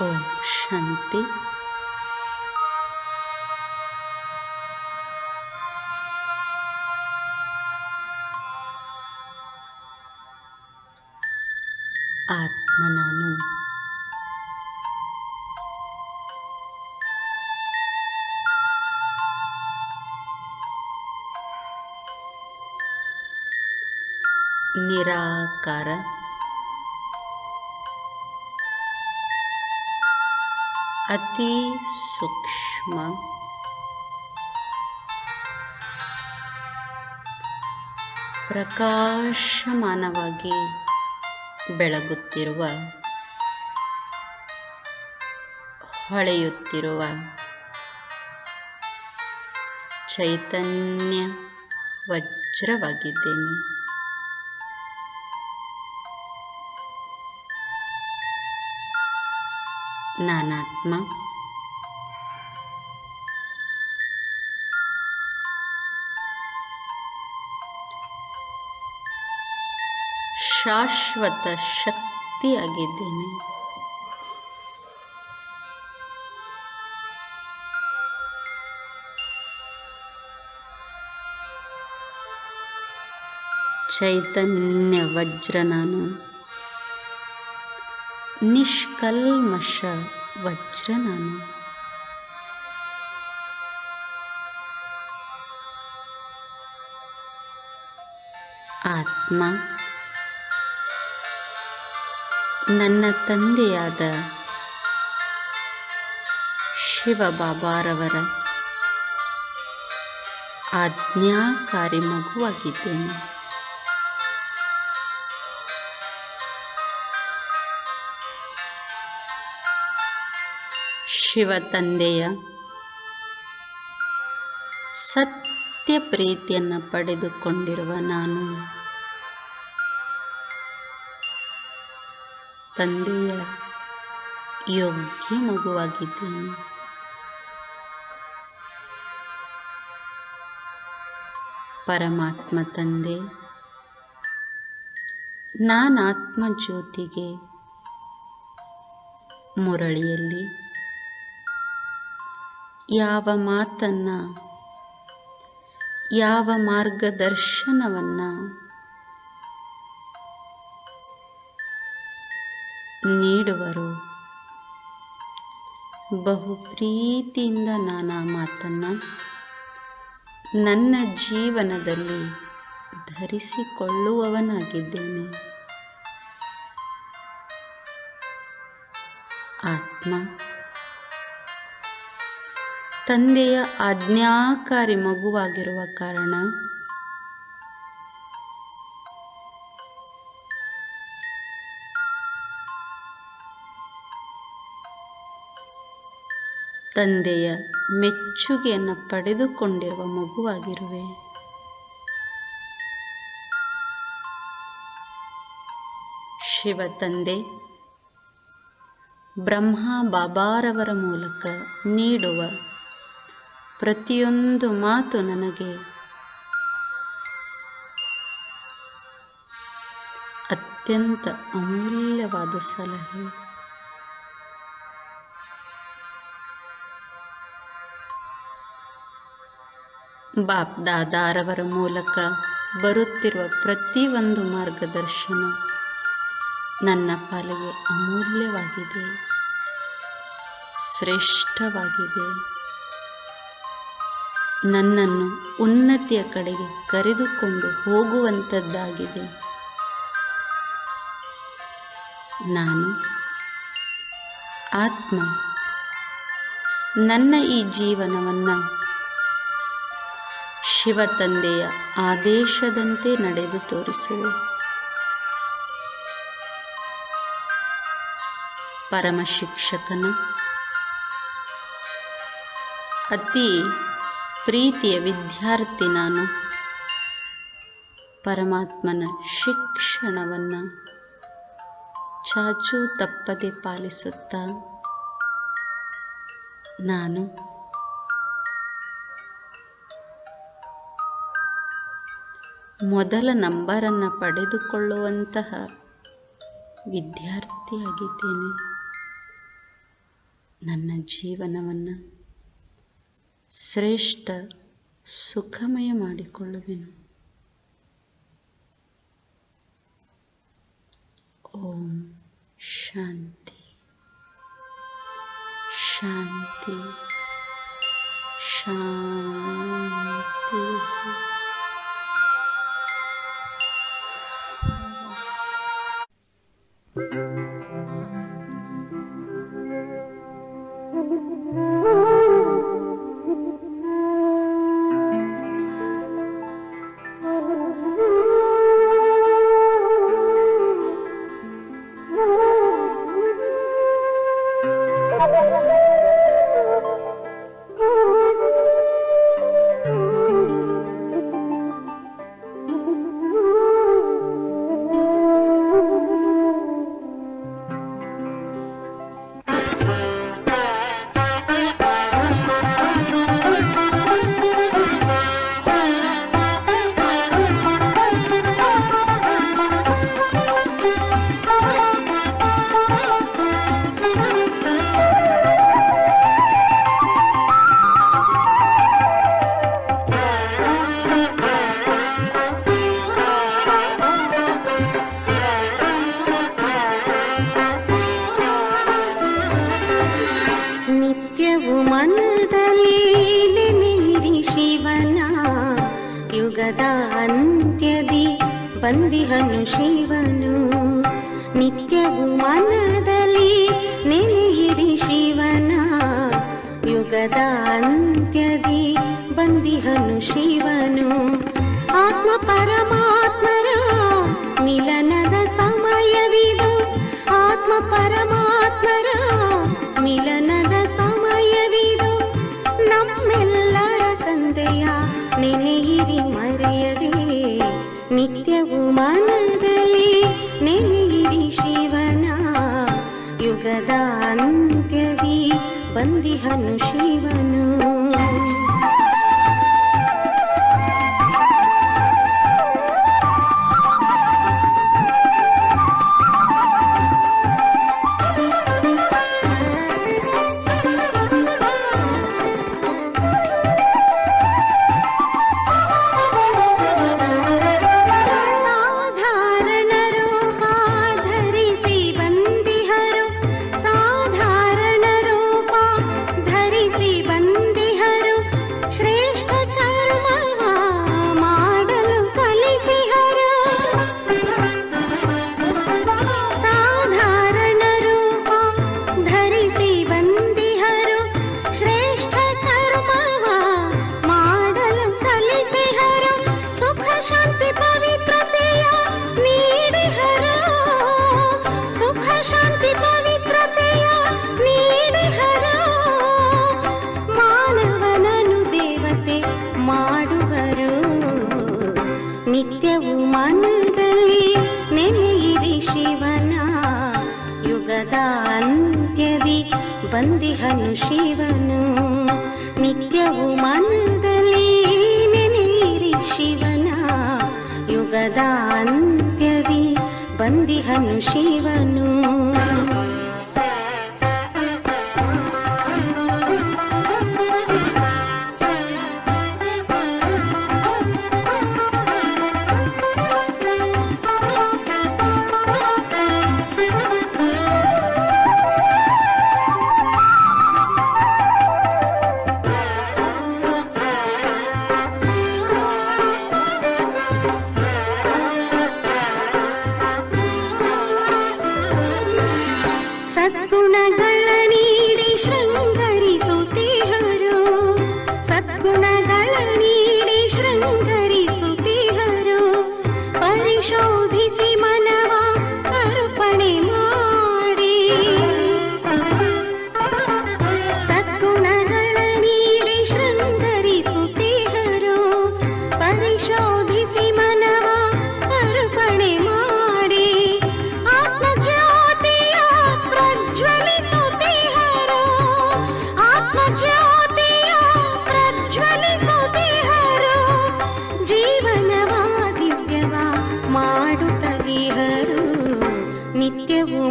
ಓಂ ಶಾಂತಿ. ಆತ್ಮ ನಾನು ನಿರಾಕಾರ ಅತಿ ಸೂಕ್ಷ್ಮ ಪ್ರಕಾಶಮಾನವಾಗಿ ಬೆಳಗುತ್ತಿರುವ ಹೊಳೆಯುತ್ತಿರುವ ಚೈತನ್ಯ ವಜ್ರವಾಗಿದ್ದೇನೆ. ನಾನಾತ್ಮ ಶಾಶ್ವತ ಶಕ್ತಿಯಾಗಿದ್ದೇನೆ. ಚೈತನ್ಯ ವಜ್ರ ನಾನು, ನಿಷ್ಕಲ್ಮಶ ವಜ್ರ ನಾನು. ಆತ್ಮ ನನ್ನ ತಂದೆಯಾದ ಶಿವಬಾಬಾರವರ ಆಜ್ಞಾಕಾರಿ ಮಗುವಾಗಿದ್ದೇನೆ. ಶಿವ ತಂದೆಯ ಸತ್ಯ ಪ್ರೀತಿಯನ್ನು ಪಡೆದುಕೊಂಡಿರುವ ನಾನು ತಂದೆಯ ಯೋಗ್ಯ ಮಗುವಾಗಿದ್ದೇನೆ. ಪರಮಾತ್ಮ ತಂದೆ ನಾನಾತ್ಮ ಜ್ಯೋತಿಗೆ ಮುರಳಿಯಲ್ಲಿ ಯಾವ ಮಾತನ್ನು, ಯಾವ ಮಾರ್ಗದರ್ಶನವನ್ನು ನೀಡುವರು, ಬಹು ಪ್ರೀತಿಯಿಂದ ನಾನು ಆ ಮಾತನ್ನು ನನ್ನ ಜೀವನದಲ್ಲಿ ಧರಿಸಿಕೊಳ್ಳುವವನಾಗಿದ್ದೇನೆ. ಆತ್ಮ ತಂದೆಯ ಆಜ್ಞಾಕಾರಿ ಮಗುವಾಗಿರುವ ಕಾರಣ ತಂದೆಯ ಮೆಚ್ಚುಗೆಯನ್ನು ಪಡೆದುಕೊಂಡಿರುವ ಮಗುವಾಗಿರುವೆ. ಶಿವ ತಂದೆ ಬ್ರಹ್ಮ ಬಾಬಾರವರ ಮೂಲಕ ನೀಡುವ ಪ್ರತಿಯೊಂದು ಮಾತು ನನಗೆ ಅತ್ಯಂತ ಅಮೂಲ್ಯವಾದ ಸಲಹೆ. ಬಾಪ್ ದಾದಾರವರ ಮೂಲಕ ಬರುತ್ತಿರುವ ಪ್ರತಿಯೊಂದು ಮಾರ್ಗದರ್ಶನ ನನ್ನ ಪಾಲಿಗೆ ಅಮೂಲ್ಯವಾಗಿದೆ, ಶ್ರೇಷ್ಠವಾಗಿದೆ. ನನ್ನನ್ನು ಉನ್ನತಿಯ ಕಡೆಗೆ ಕರೆದುಕೊಂಡು ಹೋಗುವಂಥದ್ದಾಗಿದೆ. ನಾನು ಆತ್ಮ ನನ್ನ ಈ ಜೀವನವನ್ನು ಶಿವ ತಂದೆಯ ಆದೇಶದಂತೆ ನಡೆದು ತೋರಿಸುವೆ. ಪರಮ ಶಿಕ್ಷಕನ ಅತಿ ಪ್ರೀತಿಯ ವಿದ್ಯಾರ್ಥಿ ನಾನು. ಪರಮಾತ್ಮನ ಶಿಕ್ಷಣವನ್ನು ಚಾಚೂ ತಪ್ಪದೆ ಪಾಲಿಸುತ್ತಾ ನಾನು ಮೊದಲ ನಂಬರನ್ನು ಪಡೆದುಕೊಳ್ಳುವಂತಹ ವಿದ್ಯಾರ್ಥಿಯಾಗಿದ್ದೇನೆ. ನನ್ನ ಜೀವನವನ್ನು ಶ್ರೇಷ್ಠ ಸುಖಮಯ ಮಾಡಿಕೊಳ್ಳುವೆನು. ಓಂ ಶಾಂತಿ ಶಾಂತಿ ಶಾಂತಿ. ಬಂದಿಹನು ಶಿವನು ನಿತ್ಯವೂ ಮನದಲ್ಲಿ ನೆನೆಯಿರಿ ಶಿವನ ಯುಗದ ಅಂತ್ಯದಿ ಬಂದಿಹನು ಶಿವನು ಆತ್ಮ ಪರಮಾತ್ಮರ ಮಿಲನದ ಸಮಯವಿದು ಆತ್ಮ ಪರಮಾತ್ಮರ ಮಿಲನದ ಸಮಯವಿದು ನಮ್ಮೆಲ್ಲರ ತಂದೆಯ ನೆನೆಯಿರಿ ಮರೆಯದೆ ನಿತ್ಯವೂ ಮನದಲ್ಲಿ ನೆನೆಯಿರಿ ಶಿವನ ಯುಗದ ಅಂತ್ಯದಿ ಬಂದಿಹನು ಶಿವನು ನಿತ್ಯವೂ ಮನದಲ್ಲಿ ನೆನೆಯಿರಿ ಶಿವನ ಯುಗದ ಅಂತ್ಯದಿ ಬಂದಿಹನು ಶಿವನು ನಿತ್ಯವೂ ಮನದಲ್ಲಿ ನೆನೆಯಿರಿ ಶಿವನ ಯುಗದ ಅಂತ್ಯದಿ ಬಂದಿಹನು ಶಿವನು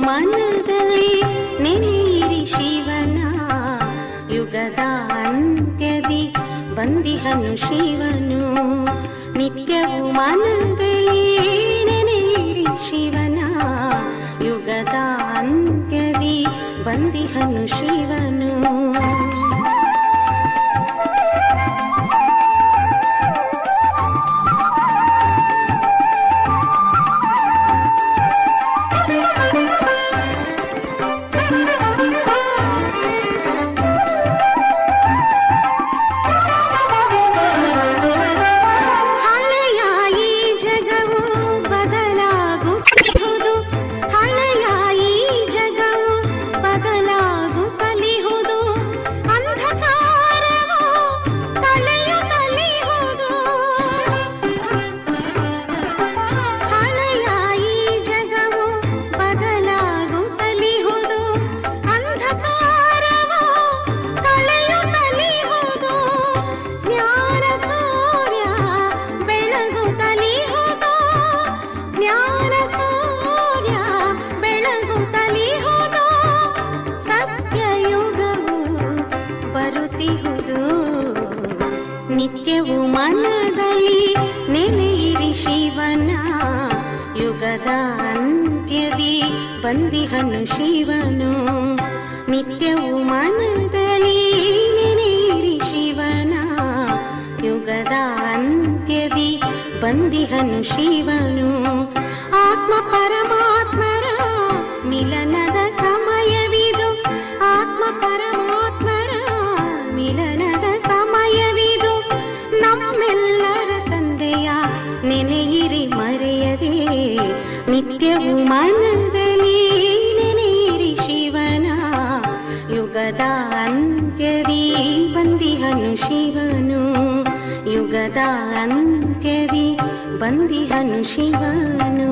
ಮನದಲ್ಲಿ ನೆನೆಯಿರಿ ಶಿವನ ಯುಗದ ಅಂತ್ಯದಿ ಬಂದಿಹನು ಶಿವನು ನಿತ್ಯವೂ ಮನದಲ್ಲಿ ನೆನೆಯಿರಿ ಶಿವನ ಯುಗದ ಅಂತ್ಯದಿ ಬಂದಿಹನು ಶಿವನು ನಿತ್ಯವೂ ಮನದಲ್ಲಿ ನೆನೆಯಿರಿ ಶಿವನ ಯುಗದ ಅಂತ್ಯದಿ ಬಂದಿಹನು ಶಿವನು ನಿತ್ಯವೂ ಮನದಲ್ಲಿ ನೆನೆಯಿರಿ ಶಿವನ ಯುಗದ ಅಂತ್ಯದಿ ಬಂದಿಹನು ಶಿವನು ಆತ್ಮ ಪರಮಾತ್ಮರ ಮಿಲನದ ಸಮಯವಿದು ಆತ್ಮ ಪರಮಾತ್ಮರ ಮಿಲನದ ಸಮಯವಿದು ನಮ್ಮೆಲ್ಲರ ತಂದೆಯ ನೆನೆಯಿರಿ ಮರೆಯದೆ ನಿತ್ಯವೂ ಮನದಲ್ಲಿ ನೆನೆಯಿರಿ ಶಿವನ ಯುಗದ ಅಂತ್ಯದಿ ಬಂದಿಹನು ಶಿವನು ಯುಗದ ಅಂತ್ಯದಿ ಬಂದಿಹನು ಶಿವನು